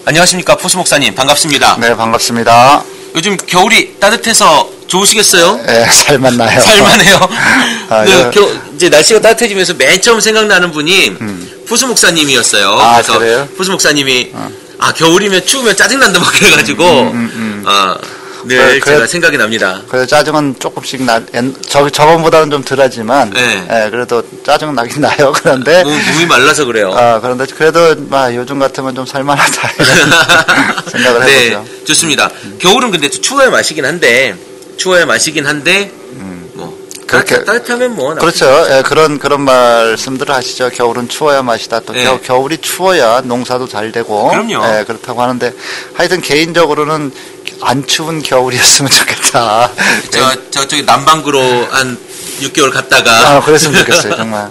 안녕하십니까, 포수 목사님. 반갑습니다. 네, 반갑습니다. 요즘 겨울이 따뜻해서 좋으시겠어요? 네, 살만나요. 살만해요. 네. 이제 날씨가 따뜻해지면서 맨 처음 생각나는 분이 포수 목사님이었어요. 아, 그래서 그래요? 포수 목사님이 겨울이면 추우면 짜증난다 막 그래가지고 늘 제가 생각이 납니다. 그래서 짜증은 조금씩 저번보다는 좀 덜하지만, 네. 그래도 짜증은 나긴 나요. 그런데 몸이 말라서 그래요. 그런데 그래도 요즘 같으면 좀 살만하다 이런 생각을 네, 해보죠. 좋습니다. 겨울은 근데 또 추워야 맛이긴 한데 뭐 그렇게 따뜻하면 뭐 그렇죠. 그런 말씀들을 하시죠. 겨울은 추워야 맛이다. 또 겨울이 추워야 농사도 잘 되고. 그럼요. 그렇다고 하는데 하여튼 개인적으로는 안 추운 겨울이었으면 좋겠다. 저쪽에 남반구로 한 6개월 갔다가 그랬으면 좋겠어요, 정말.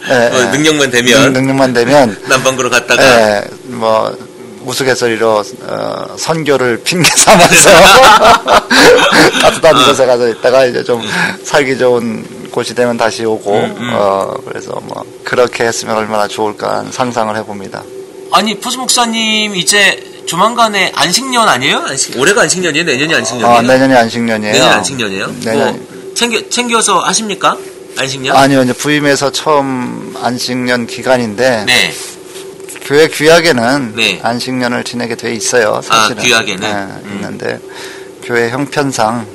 능력만 되면 남반구로 갔다가 뭐 우스갯소리로 선교를 핑계 삼아서 따뜻한 곳에 가서 있다가 이제 좀 살기 좋은 곳이 되면 다시 오고 그래서 뭐 그렇게 했으면 얼마나 좋을까 상상을 해봅니다. 아니, 포수 목사님 이제 조만간에 안식년 아니에요? 올해가 안식년이에요? 내년이 안식년이에요? 내년이 안식년이에요. 내년이 안식년이에요? 내년. 뭐 챙겨서 하십니까? 안식년? 아니요, 이제 부임해서 처음 안식년 기간인데. 네. 교회 규약에는 안식년을 지내게 돼 있어요. 사실은. 규약에는 있는데 교회 형편상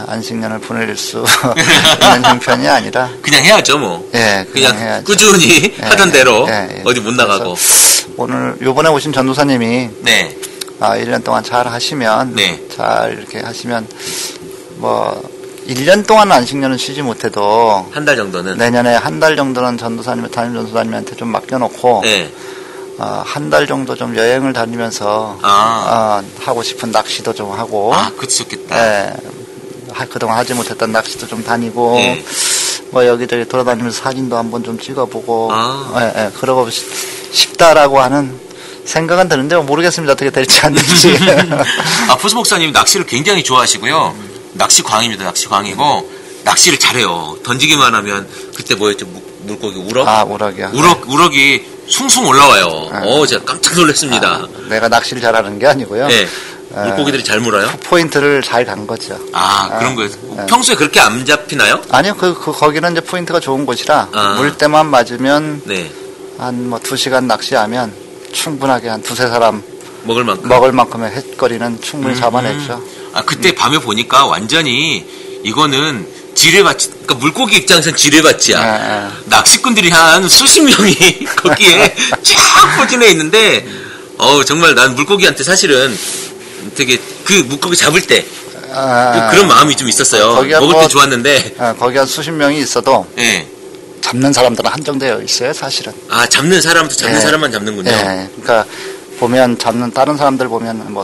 안식년을 보낼 수 있는 형편이 아니라 그냥 해야죠, 뭐. 그냥 해야죠. 꾸준히 하던 대로 어디 못 나가고. 오늘 요번에 오신 전도사님이 1년 동안 잘 하시면 잘 이렇게 하시면 뭐 1년 동안 안식년은 쉬지 못해도 한 달 정도는 내년에 한 달 정도는 담임 전도사님한테 좀 맡겨놓고 한 달 정도 좀 여행을 다니면서 하고 싶은 낚시도 좀 하고 그것도 좋겠다. 그동안 하지 못했던 낚시도 좀 다니고 뭐 여기저기 돌아다니면서 사진도 한번 좀 찍어보고 그러고 싶다라고 하는 생각은 드는데 모르겠습니다. 어떻게 될지 안 될지. 포수 목사님 낚시를 굉장히 좋아하시고요. 낚시광입니다. 낚시광이고 낚시를 잘해요. 던지기만 하면 그때 뭐였죠? 물고기 우럭? 우럭이요. 우럭이 숭숭 올라와요. 제가 깜짝 놀랐습니다. 내가 낚시를 잘하는 게 아니고요. 물고기들이 잘 물어요? 포인트를 잘 간 거죠. 그런 거예요. 평소에 그렇게 안 잡히나요? 아니요. 거기는 이제 포인트가 좋은 곳이라 물때만 맞으면 한 뭐 2시간 낚시하면 충분하게 한 두세 사람 먹을 만큼의 횟거리는 충분히 잡아냈죠. 그때 밤에 보니까 완전히 이거는 지뢰밭, 그러니까 물고기 입장에서는 지뢰밭이야. 낚시꾼들이 한 수십 명이 거기에 쫙 포진해 있는데, 정말 난 물고기한테 사실은 되게 그 물고기 잡을 때 그런 마음이 좀 있었어요. 먹을 때 좋았는데. 거기 한 수십 명이 있어도 잡는 사람들은 한정되어 있어요, 사실은. 잡는 사람도 잡는 사람만 잡는군요. 그러니까 보면 다른 사람들 보면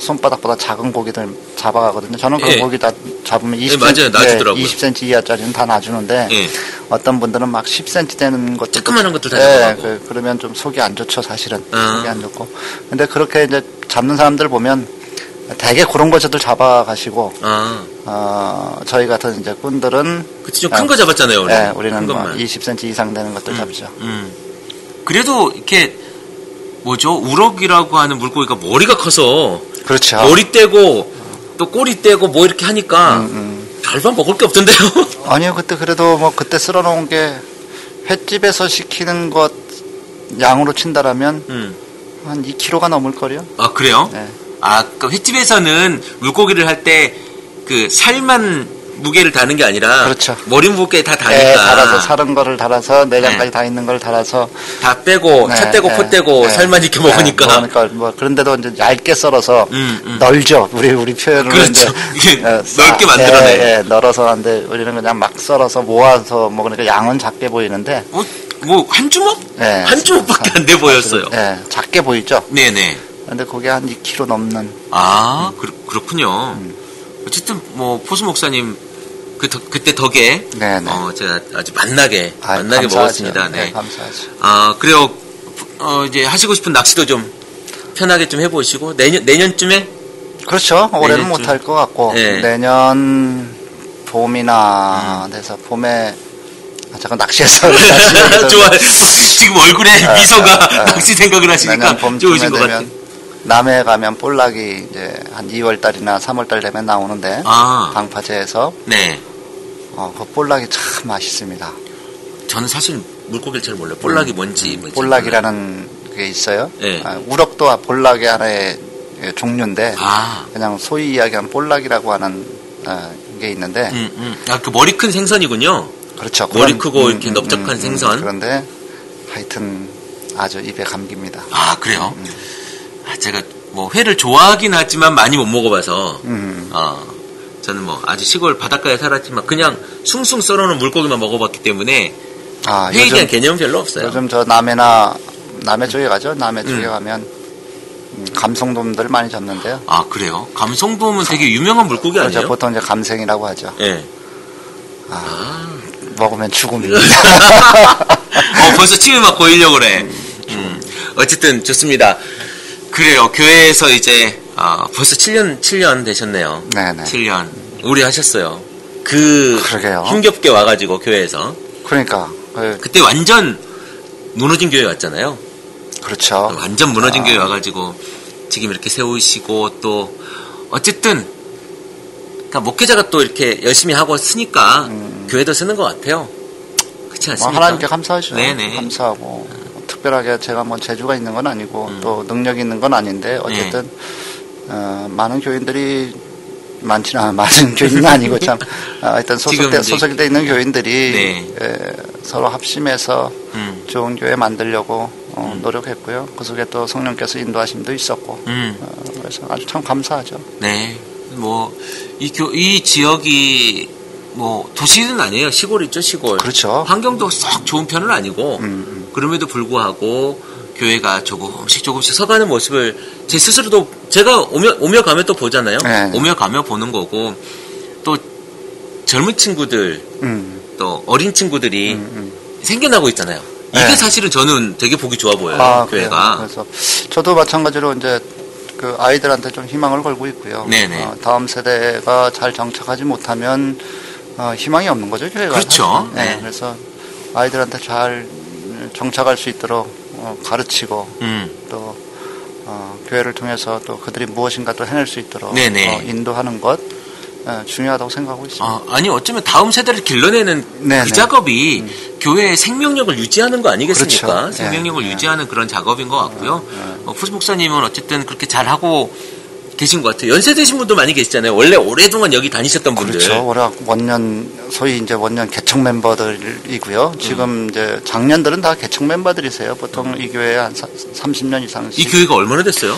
손바닥보다 작은 고기들 잡아가거든요. 저는 그 고기 다 잡으면 20cm, 놔주더라고요. 20cm 이하짜리는 다 놔주는데 어떤 분들은 막 10cm 되는 것도 조그마한 것도 다 잡아가고. 그러면 좀 속이 안 좋죠, 사실은. 속이 안 좋고. 근데 그렇게 이제 잡는 사람들 보면 되게 그런 것들 잡아가시고 저희 같은 이제 꾼들은 좀 큰 거 잡았잖아요, 우리. 우리는 뭐 20cm 이상 되는 것들 잡죠. 그래도 이렇게 우럭이라고 하는 물고기가 머리가 커서 그렇죠. 머리 떼고 또 꼬리 떼고 뭐 이렇게 하니까 별반 먹을 게 없던데요. 아니요, 그래도 그때 쓸어놓은 게 횟집에서 시키는 것 양으로 친다라면 한 2kg가 넘을 거요. 그래요? 그 횟집에서는 물고기를 할 때 그 살만 무게를 다는 게 아니라 그렇죠. 머리 무게 다 다니까 달아서 사른 거를 달아서 내장까지 다 있는 걸 달아서 다 빼고 차 떼고 포 떼고 살만 이렇게 먹으니까 그런데도 이제 얇게 썰어서 널죠. 우리 표현으로 그렇죠. 이제 넓게 만들어내. 널어서 하는데 우리는 그냥 막 썰어서 모아서 먹으니까 양은 작게 보이는데 뭐 한 주먹? 한 주먹밖에 안 돼 보였어요. 작게 보이죠. 네네. 근데 그게 한 2kg 넘는. 그렇군요. 어쨌든 뭐 포수 목사님 그때 덕에 제가 아주 만나게 먹었습니다. 감사하죠. 그래요. 이제 하시고 싶은 낚시도 좀 편하게 좀 해보시고 내년쯤에 그렇죠. 올해는 못할 것 같고 내년 봄이나 돼서 봄에 잠깐 낚시해서 좋아요. 지금 얼굴에 미소가 낚시 생각을 하시니까 좋으신 것 같아요. 남해 가면 볼락이 이제 한 2월 달이나 3월 달 되면 나오는데 방파제에서 네. 그 볼락이 참 맛있습니다. 저는 사실 물고기를 잘 몰라요. 볼락이 뭔지. 볼락이라는 게 있어요. 네. 우럭도 볼락의 하나의 종류인데 그냥 소위 이야기하는 볼락이라고 하는 게 있는데 그 머리 큰 생선이군요. 그렇죠. 머리 크고 이렇게 넓적한 생선. 그런데 하여튼 아주 입에 감깁니다. 그래요? 제가 뭐 회를 좋아하긴 하지만 많이 못 먹어봐서 저는 뭐 아주 시골 바닷가에 살았지만 그냥 숭숭 썰어놓은 물고기만 먹어봤기 때문에 회에 대한 개념은 별로 없어요. 요즘 저 남해 쪽에 가죠. 남해 쪽에 가면 감성돔들 많이 잡는데요. 그래요? 감성돔은 되게 유명한 물고기 아니에요? 그렇죠. 보통 이제 감생이라고 하죠. 네. 먹으면 죽음입니다. 벌써 침이 막 고이려고 그래. 어쨌든 좋습니다. 그래요. 교회에서 이제 벌써 7년 되셨네요. 네네. 7년 오래 하셨어요. 그러게요. 힘겹게 와가지고 교회에서. 그러니까 그때 완전 무너진 교회 왔잖아요. 그렇죠. 완전 무너진 교회 와가지고 지금 이렇게 세우시고 또 어쨌든 그러니까 목회자가 또 이렇게 열심히 하고 쓰니까 교회도 쓰는 것 같아요. 그렇지 않습니까? 하나님께 감사하죠. 네네. 감사하고 특별하게 제가 뭐 재주가 있는 건 아니고 또 능력이 있는 건 아닌데 어쨌든 많은 교인들이 많은 교인은 아니고 참 하여튼 소속돼 있는 교인들이 서로 합심해서 좋은 교회 만들려고 노력했고요. 그 속에 또 성령께서 인도하심도 있었고 그래서 아주 참 감사하죠. 네, 뭐 이 지역이 뭐 도시는 아니에요. 시골이죠, 시골. 그렇죠. 환경도 썩 좋은 편은 아니고 그럼에도 불구하고 교회가 조금씩 서가는 모습을 제 스스로도 제가 오며 가면 또 보잖아요. 네. 오며 가며 보는 거고 또 젊은 친구들 또 어린 친구들이 생겨나고 있잖아요. 이게 사실은 저는 되게 보기 좋아 보여요. 교회가. 그래서 저도 마찬가지로 이제 그 아이들한테 좀 희망을 걸고 있고요. 네네. 다음 세대가 잘 정착하지 못하면 희망이 없는 거죠, 교회가. 그렇죠. 네. 그래서 아이들한테 잘 정착할 수 있도록 가르치고 또 교회를 통해서 또 그들이 무엇인가 또 해낼 수 있도록 인도하는 것 중요하다고 생각하고 있습니다. 아니 어쩌면 다음 세대를 길러내는 그 작업이 교회의 생명력을 유지하는 거 아니겠습니까? 그렇죠. 생명력을 유지하는 그런 작업인 것 같고요. 푸스 목사님은 어쨌든 그렇게 잘하고 계신 것 같아요. 연세 되신 분도 많이 계시잖아요. 원래 오랫동안 여기 다니셨던 분들. 그렇죠. 워낙 소위 이제 원년 개척 멤버들이고요. 지금 이제 작년들은 다 개척 멤버들이세요. 보통 이 교회에 한 30년 이상씩. 이 교회가 얼마나 됐어요?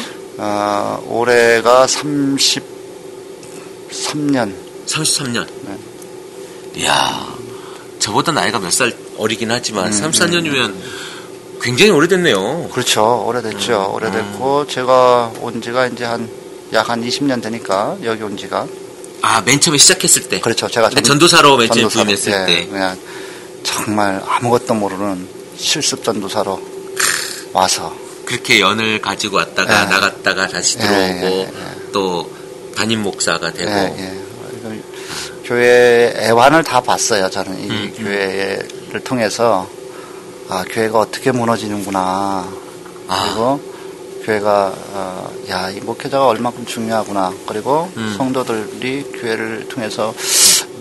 올해가 33년. 33년. 네. 이야, 저보다 나이가 몇 살 어리긴 하지만 34년이면 굉장히 오래됐네요. 그렇죠. 오래됐죠. 오래됐고 제가 온 지가 이제 약 한 20년 되니까 여기 온 지가. 맨 처음에 시작했을 때. 그렇죠. 제가 전도사로 맨 처음에 부임했을 때. 그냥 정말 아무것도 모르는 실습 전도사로 와서 그렇게 연을 가지고 왔다가 나갔다가 다시 들어오고 또 담임 목사가 되고. 교회 애환을 다 봤어요. 저는 이 교회를 통해서 교회가 어떻게 무너지는구나. 그리고 교회가 이 목회자가 얼마큼 중요하구나. 그리고 성도들이 교회를 통해서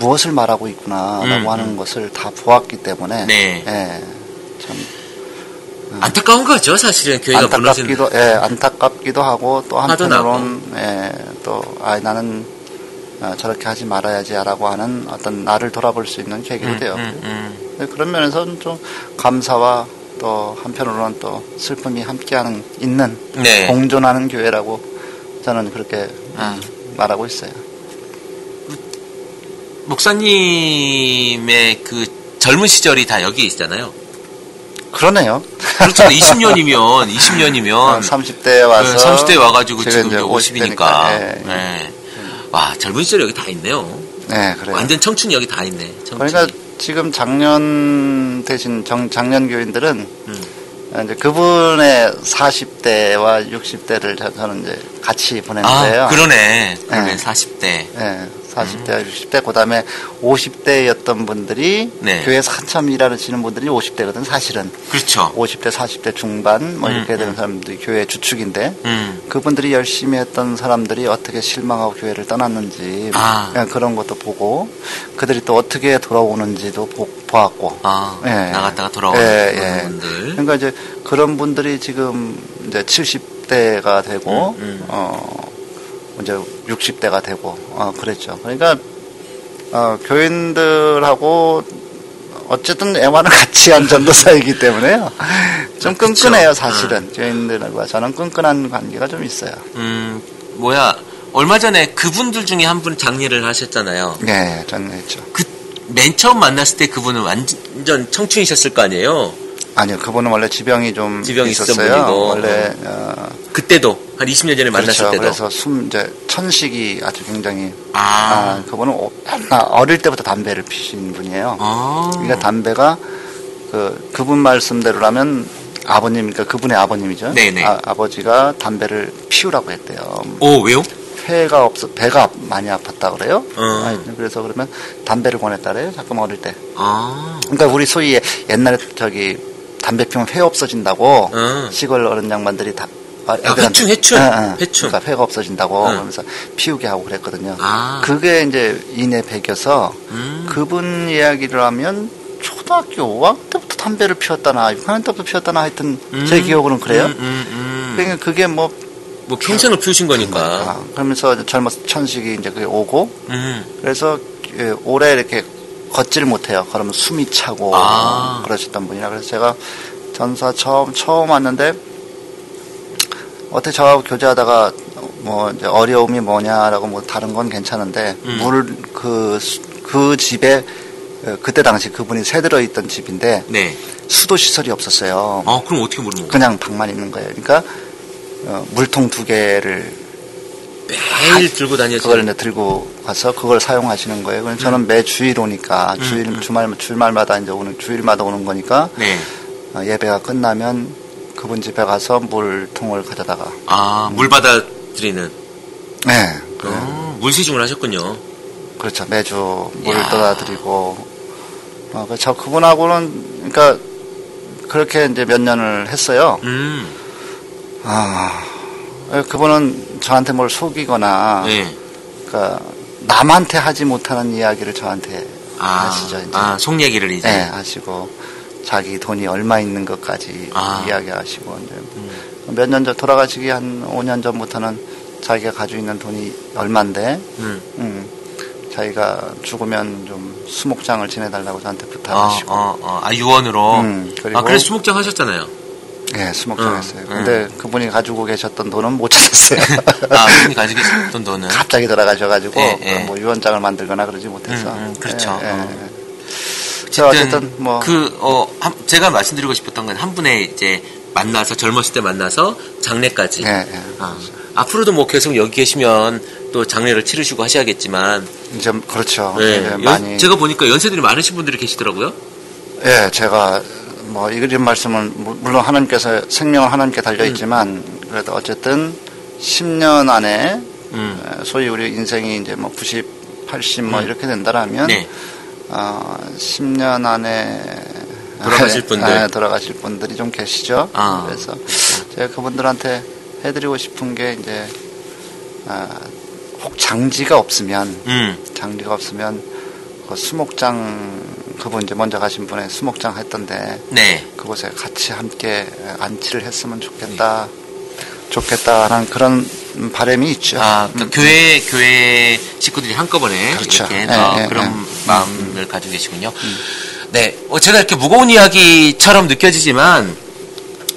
무엇을 말하고 있구나라고 하는 것을 다 보았기 때문에 참 안타까운 거죠. 사실은 교회가 무너지는. 안타깝기도 하고 또 한편으로는 나는 저렇게 하지 말아야지라고 하는 어떤 나를 돌아볼 수 있는 계기도 되었고요. 그런 면에서는 좀 감사와 또 한편으로는 또 슬픔이 함께하는 있는 공존하는 교회라고 저는 그렇게 말하고 있어요. 목사님의 그 젊은 시절이 다 여기 있잖아요. 그러네요. 그렇죠. 20년이면 30대에 와서 30대에 와가지고 지금 50이니까. 와, 젊은 시절이 여기 다 있네요. 네, 그래요. 완전 청춘이 여기 다 있네. 청춘이. 그러니까 지금 작년 교인들은 이제 그분의 40대와 60대를 저는 이제 같이 보냈는데요. 그러네. 40대. 40대, 60대, 그 다음에 50대였던 분들이 네. 교회에서 한참 일하시는 분들이 50대거든, 사실은. 그렇죠. 50대, 40대 중반, 뭐 이렇게 되는 사람들이 교회 주축인데, 그분들이 열심히 했던 사람들이 어떻게 실망하고 교회를 떠났는지, 그런 것도 보고, 그들이 또 어떻게 돌아오는지도 보았고. 예. 나갔다가 돌아오는 분들. 그러니까 이제 그런 분들이 지금 이제 70대가 되고, 이제 60대가 되고, 그랬죠. 그러니까, 교인들하고 어쨌든 애와는 같이 한 전도사이기 때문에요. 좀 끈끈해요, 사실은. 교인들과 저는 끈끈한 관계가 좀 있어요. 얼마 전에 그분들 중에 한 분 장례를 하셨잖아요. 네, 저는 했죠. 맨 처음 만났을 때 그분은 완전 청춘이셨을 거 아니에요? 아니요, 그분은 원래 지병이 있었어요. 분이고. 원래, 그때도, 한 20년 전에 만났을 때도. 그래서 이제 천식이 아주 굉장히, 그분은 어릴 때부터 담배를 피신 분이에요. 그러니까 담배가, 그분 말씀대로라면 아버님, 그러니까 그분의 아버님이죠. 네네. 아버지가 담배를 피우라고 했대요. 왜요? 배가 많이 아팠다 그래요. 그래서 그러면 담배를 권했다 그래요. 자꾸 어릴 때. 그러니까 우리 소위 옛날에 담배 피우면 회 없어진다고 시골 어른 양반들이 다 해충. 그러니까 회가 없어진다고 그러면서 피우게 하고 그랬거든요. 그게 이제 인의 배겨서 그분 이야기를 하면 초등학교 5학년 때부터 담배를 피웠다나 6학년 때부터 피웠다나 하여튼 제 기억으로는 그래요. 그러니까 그게 뭐 평생을 피우신 거니까. 그러면서 천식이 이제 그게 오고 그래서 오래 이렇게 걷지를 못해요. 그러면 숨이 차고 그러셨던 분이라. 그래서 제가 전사 처음 왔는데 어떻게 저하고 교제하다가 뭐 이제 어려움이 뭐냐라고 뭐 다른 건 괜찮은데 그 집에 그때 당시 그분이 새들어 있던 집인데 네. 수도 시설이 없었어요. 그럼 어떻게 물을 먹어요? 그냥 방만 있는 거예요. 그러니까 물통 2개를 매일 들고 다녔어요. 그걸 이제 들고 가서 그걸 사용하시는 거예요. 그래서 저는 매 주일 오니까 주말마다 이제 주일마다 오는 거니까 네. 예배가 끝나면 그분 집에 가서 물통을 가져다가 물 받아 드리는. 네. 물시중을 하셨군요. 그렇죠. 매주 물을 떠다 드리고 저 그분하고는 그러니까 그렇게 이제 몇 년을 했어요. 그분은 저한테 뭘 속이거나, 그러니까 남한테 하지 못하는 이야기를 저한테 하시죠. 이제. 속 얘기를 이제. 네, 하시고 자기 돈이 얼마 있는 것까지 이야기하시고 이제 몇 년 전 돌아가시기 한 5년 전부터는 자기가 가지고 있는 돈이 얼마인데, 자기가 죽으면 좀 수목장을 지내달라고 저한테 부탁하시고. 유언으로. 그리고 그래서 수목장 하셨잖아요. 네, 수목장 했어요. 근데 그분이 가지고 계셨던 돈은 못 찾았어요. 그분이 가지고 계셨던 돈은? 갑자기 돌아가셔가지고, 뭐 유언장을 만들거나 그러지 못해서. 그렇죠. 어쨌든 뭐. 제가 말씀드리고 싶었던 건 한 분의 이제 젊었을 때 만나서 장례까지. 앞으로도 뭐 계속 여기 계시면 또 장례를 치르시고 하셔야겠지만. 이제, 그렇죠. 많이. 제가 보니까 연세들이 많으신 분들이 계시더라고요. 예, 제가 뭐 이런 말씀은 물론 하나님께서 생명을 하나님께 달려있지만 그래도 어쨌든 10년 안에 소위 우리 인생이 이제 뭐 90, 80 뭐 이렇게 된다라면 10년 안에 돌아가실 분들이 좀 계시죠. 그래서 제가 그분들한테 해드리고 싶은 게 이제 혹 장지가 없으면 그 수목장 그분 이제 먼저 가신 분의 수목장 했던데 그곳에 같이 함께 안치를 했으면 좋겠다라는 그런 바람이 있죠. 그러니까 교회 식구들이 한꺼번에 그렇죠. 이렇게 그런 마음을 가지고 계시군요. 네, 제가 이렇게 무거운 이야기처럼 느껴지지만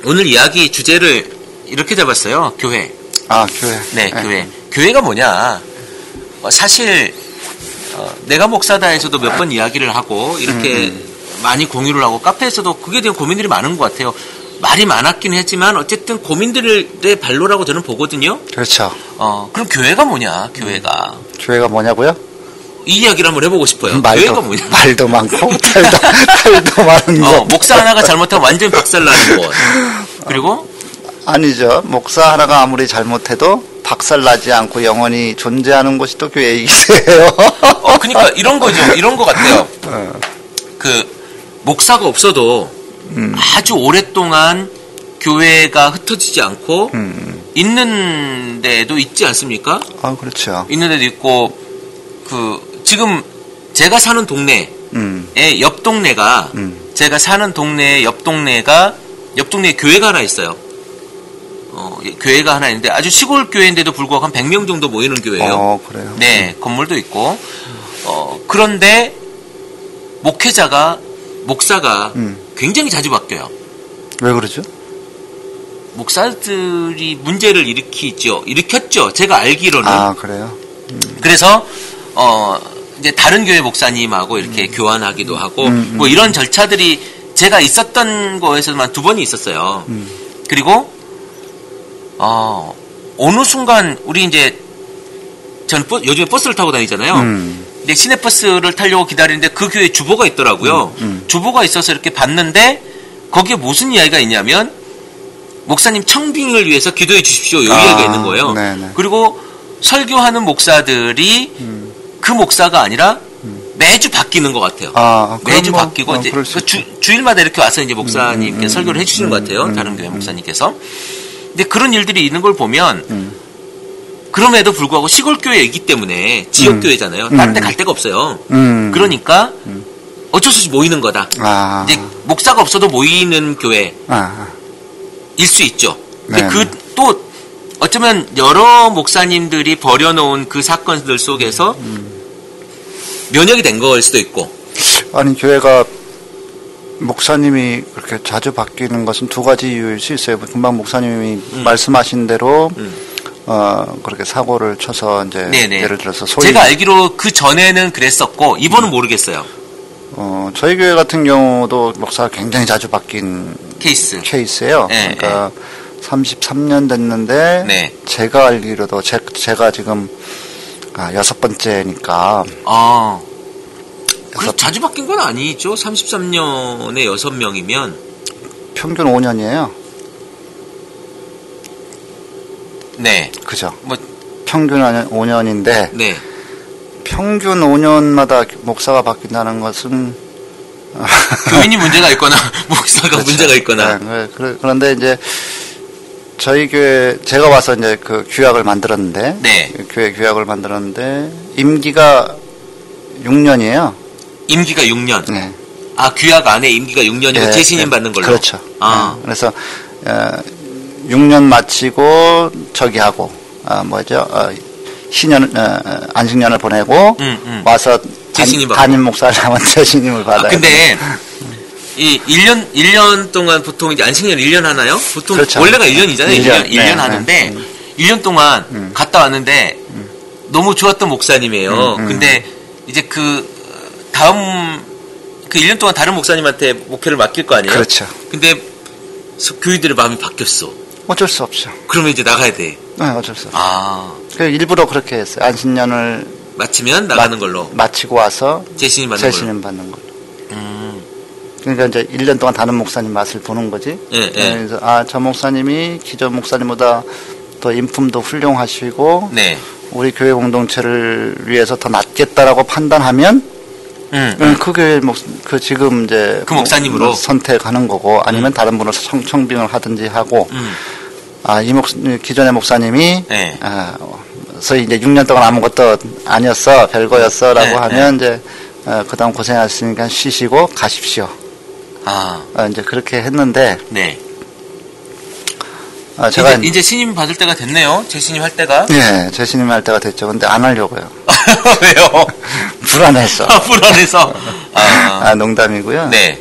오늘 이야기 주제를 이렇게 잡았어요. 교회. 교회. 네, 교회. 교회가 뭐냐? 사실 내가 목사다에서도 몇 번 이야기를 하고 이렇게 많이 공유를 하고 카페에서도 그게 대한 고민들이 많은 것 같아요. 말이 많았긴 했지만 어쨌든 고민들의 발로라고 저는 보거든요. 그렇죠. 그럼 교회가 뭐냐? 교회가 뭐냐고요? 이 이야기를 한번 해보고 싶어요. 교회가 뭐냐? 말도 많고 탈도 많은 거. 목사 하나가 잘못하면 완전 박살나는 것. 그리고 아니죠. 목사 하나가 아무리 잘못해도 박살나지 않고 영원히 존재하는 곳이 또 교회이세요. 그러니까 이런 거죠. 이런 거 같아요. 그 목사가 없어도 아주 오랫동안 교회가 흩어지지 않고 있는 데도 있지 않습니까? 아, 그렇죠. 있는 데도 있고 그 지금 제가 사는 동네의 옆 동네가 제가 사는 동네의 옆 동네에 교회가 하나 있어요. 교회가 하나 있는데 아주 시골 교회인데도 불구하고 한 100명 정도 모이는 교회예요. 그래요. 네, 건물도 있고. 그런데 목사가 굉장히 자주 바뀌어요. 왜 그러죠? 목사들이 문제를 일으켰죠. 제가 알기로는. 아, 그래요? 그래서 이제 다른 교회 목사님하고 이렇게 교환하기도 하고 뭐 이런 절차들이 제가 있었던 거에서만 2번이 있었어요. 그리고 어느 순간 우리 이제 저는 요즘에 버스를 타고 다니잖아요. 근데 시내버스를 타려고 기다리는데 그 교회 주보가 있더라고요. 주보가 있어서 이렇게 봤는데 거기에 무슨 이야기가 있냐면 목사님 청빙을 위해서 기도해 주십시오. 이 이야기가 있는 거예요. 네네. 그리고 설교하는 목사들이 그 목사가 아니라 매주 바뀌는 것 같아요. 매주 바뀌고 이제 주일마다 이렇게 와서 이제 목사님께 설교를 해주시는 것 같아요. 다른 교회 목사님께서. 근데 그런 일들이 있는 걸 보면 그럼에도 불구하고 시골 교회이기 때문에 지역 교회잖아요. 다른 데 갈 데가 없어요. 그러니까 어쩔 수 없이 모이는 거다. 이제 목사가 없어도 모이는 교회일 수 있죠. 근데 또 어쩌면 여러 목사님들이 버려놓은 그 사건들 속에서 면역이 된 걸 수도 있고. 아니, 교회가 목사님이 그렇게 자주 바뀌는 것은 2가지 이유일 수 있어요. 금방 목사님이 말씀하신 대로 그렇게 사고를 쳐서 이제 네네. 예를 들어서 제가 알기로 그 전에는 그랬었고 이번은 모르겠어요. 저희 교회 같은 경우도 목사가 굉장히 자주 바뀐 케이스예요. 네, 그러니까 33년 됐는데 네. 제가 알기로도 제가 지금 6번째니까. 그래서 자주 바뀐 건 아니죠. 33년에 6명이면 평균 5년이에요. 네. 그죠. 평균 5년인데 네. 평균 5년마다 목사가 바뀐다는 것은 교인이 문제가 있거나 목사가 그렇죠. 문제가 있거나. 네. 그런데 이제 저희 교회 제가 와서 이제 그 규약을 만들었는데 네. 교회 규약을 만들었는데 임기가 6년이에요. 임기가 6년. 네. 규약 안에 임기가 6년이고 네, 재신임 네. 받는 걸로. 그렇죠. 네. 그래서 6년 마치고 저기 하고 신년 안식년을 보내고 와서 담임 목사를 하면 재신임을 받아요. 근데 이 1년 동안 보통 이제 안식년 1년 하나요? 보통 그렇죠. 원래가 1년이잖아요. 1년 네, 하는데 1년 동안 갔다 왔는데 너무 좋았던 목사님이에요. 근데 이제 그 다음 그 1년 동안 다른 목사님한테 목회를 맡길 거 아니에요? 그렇죠. 근데 교인들의 마음이 바뀌었어. 어쩔 수 없죠. 그러면 이제 나가야 돼. 네, 어쩔 수 없죠. 일부러 그렇게 했어요. 안식년을 마치면 나가는 걸로. 마치고 와서 재신임 받는 걸로. 그러니까 이제 1년 동안 다른 목사님 맛을 보는 거지. 예. 그래서 저 목사님이 기존 목사님보다 더 인품도 훌륭하시고 네. 우리 교회 공동체를 위해서 더 낫겠다라고 판단하면 그 교회 지금 이제 그 목사님으로 선택하는 거고 아니면 다른 분으로 청빙을 하든지 하고 기존의 목사님이 네. 소위 이제 6년 동안 아무것도 아니었어 별거였어라고 네, 하면 이제 그다음 고생하셨으니까 쉬시고 가십시오. 이제 그렇게 했는데 네. 제가 이제 신임 받을 때가 됐네요. 재신임 할 때가. 네, 재신임 할 때가 됐죠. 근데 안 하려고요. 왜요? 불안해서. 불안해서. 농담이고요. 네.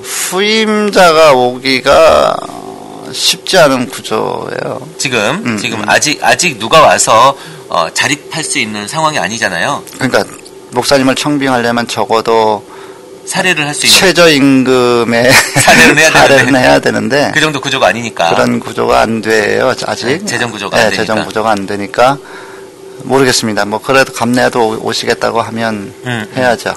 후임자가 오기가 쉽지 않은 구조예요. 지금 아직 누가 와서 자립할 수 있는 상황이 아니잖아요. 그러니까 목사님을 청빙하려면 적어도 사례를 할 수 있는 최저임금에 사례는 해야 되는데 그 정도 구조가 아니니까 그런 구조가 안 돼요. 아직 재정 구조가 안 되니까. 재정 구조가 안 되니까 모르겠습니다. 그래도 감내도 오시겠다고 하면 해야죠.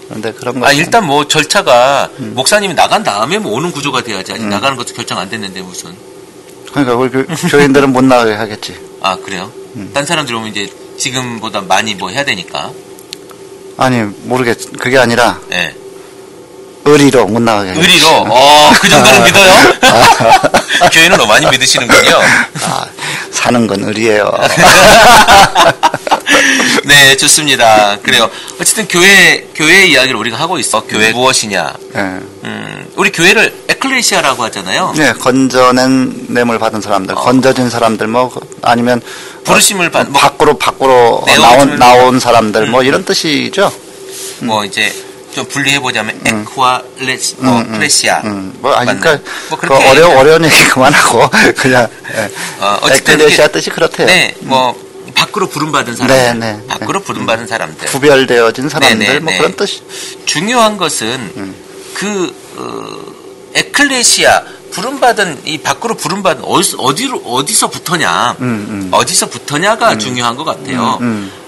그런데 그런 거 일단 절차가 목사님이 나간 다음에 오는 구조가 돼야지. 아직 나가는 것도 결정 안 됐는데 무슨 그러니까 우리 교인들은 못 나가게 하겠지. 아, 그래요? 딴 사람들 오면 이제 지금보다 많이 뭐 해야 되니까. 아니, 모르겠, 그게 아니라. 네. 의리로 못 나가게 하겠지. 의리로? 그 정도는 믿어요? 교회는 너무 많이 믿으시는군요. 아, 사는 건 의리예요. 네, 좋습니다. 그래요. 어쨌든 교회 이야기를 우리가 하고 있어. 교회 무엇이냐? 네. 우리 교회를 에클레시아라고 하잖아요. 네, 건져낸 냄을 받은 사람들, 건져진 사람들, 뭐 아니면 부르심을 받은 뭐, 밖으로 나온 사람들, 뭐 이런 뜻이죠. 뭐 이제 좀 분리해 보자면 에클레시아. 그러니까 뭐 그렇게 어려운 얘기 그만하고 그냥 에클레시아 뜻이 그렇대요. 네, 뭐 밖으로 부름받은 사람들, 네. 밖으로 부름받은 사람들, 구별되어진 사람들, 뭐 그런 뜻이. 중요한 것은 에클레시아 부름받은 이 밖으로 부름받은 어디서부터냐, 어디서부터냐가 중요한 것 같아요.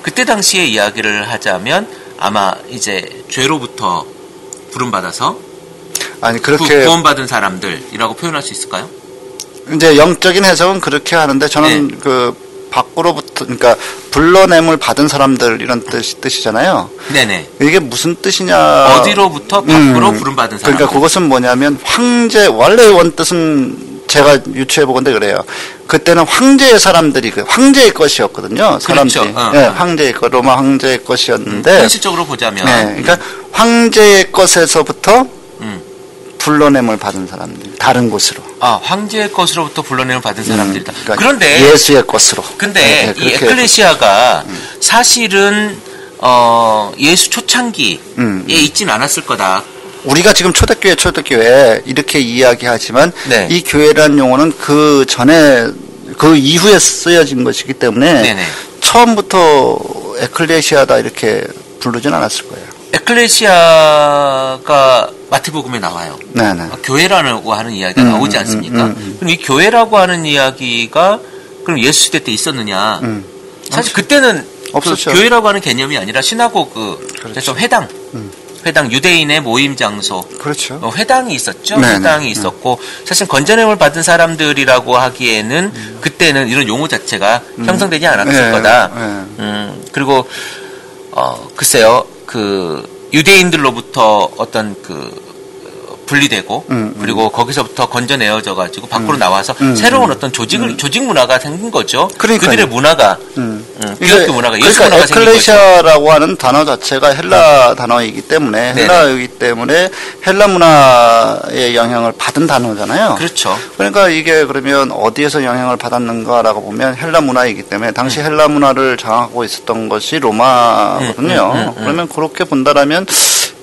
그때 당시에 이야기를 하자면 아마 이제 죄로부터 부름받아서 아니 그렇게 구원받은 사람들이라고 표현할 수 있을까요? 이제 영적인 해석은 그렇게 하는데 저는 그 밖으로부터 그러니까 불러냄을 받은 사람들 이런 뜻이잖아요. 네네. 이게 무슨 뜻이냐? 어디로부터 밖으로 부름받은 사람. 그러니까 그것은 뭐냐면 황제 원래 원뜻은 제가 유추해 보건데 그래요. 그때는 황제의 사람들이 황제의 것이었거든요. 사람들이. 그렇죠. 네, 황제의 것, 로마 황제의 것이었는데. 현실적으로 보자면. 네, 그러니까 황제의 것에서부터 불러냄을 받은 사람들, 다른 곳으로. 아, 황제의 것으로부터 불러냄을 받은 사람들이다. 그러니까 그런데 예수의 것으로. 근데 이 에클레시아가 사실은 예수 초창기에 있진 않았을 거다. 우리가 지금 초대교회 이렇게 이야기하지만 이 교회라는 용어는 그 전에 그 이후에 쓰여진 것이기 때문에 처음부터 에클레시아다 이렇게 부르진 않았을 거예요. 에클레시아가 마태복음에 나와요. 네네. 교회라고 하는 이야기가 나오지 않습니까? 그럼 이 교회라고 하는 이야기가 그럼 예수 시대 때 있었느냐? 사실 그때는 없었죠. 그 교회라고 하는 개념이 아니라 시나고그, 그래서 회당, 유대인의 모임 장소. 그렇죠. 회당이 있었죠. 네네. 회당이 있었고 사실 건전함을 받은 사람들이라고 하기에는 그때는 이런 용어 자체가 형성되지 않았을 거다. 그리고 글쎄요. 그 유대인들로부터 어떤 그 분리되고 그리고 거기서부터 건져내어져 가지고 밖으로 나와서 새로운 어떤 조직 문화가 생긴 거죠. 그러니까요. 그들의 문화가 기독교 문화가 예수 그러니까 문화가 생긴 거죠. 에클레시아라고 하는 단어 자체가 헬라 단어이기 때문에 헬라이기 때문에 헬라 문화의 영향을 받은 단어잖아요. 그렇죠. 그러니까 이게 그러면 어디에서 영향을 받았는가라고 보면 헬라 문화이기 때문에 당시 헬라 문화를 장악하고 있었던 것이 로마거든요. 그러면 그렇게 본다라면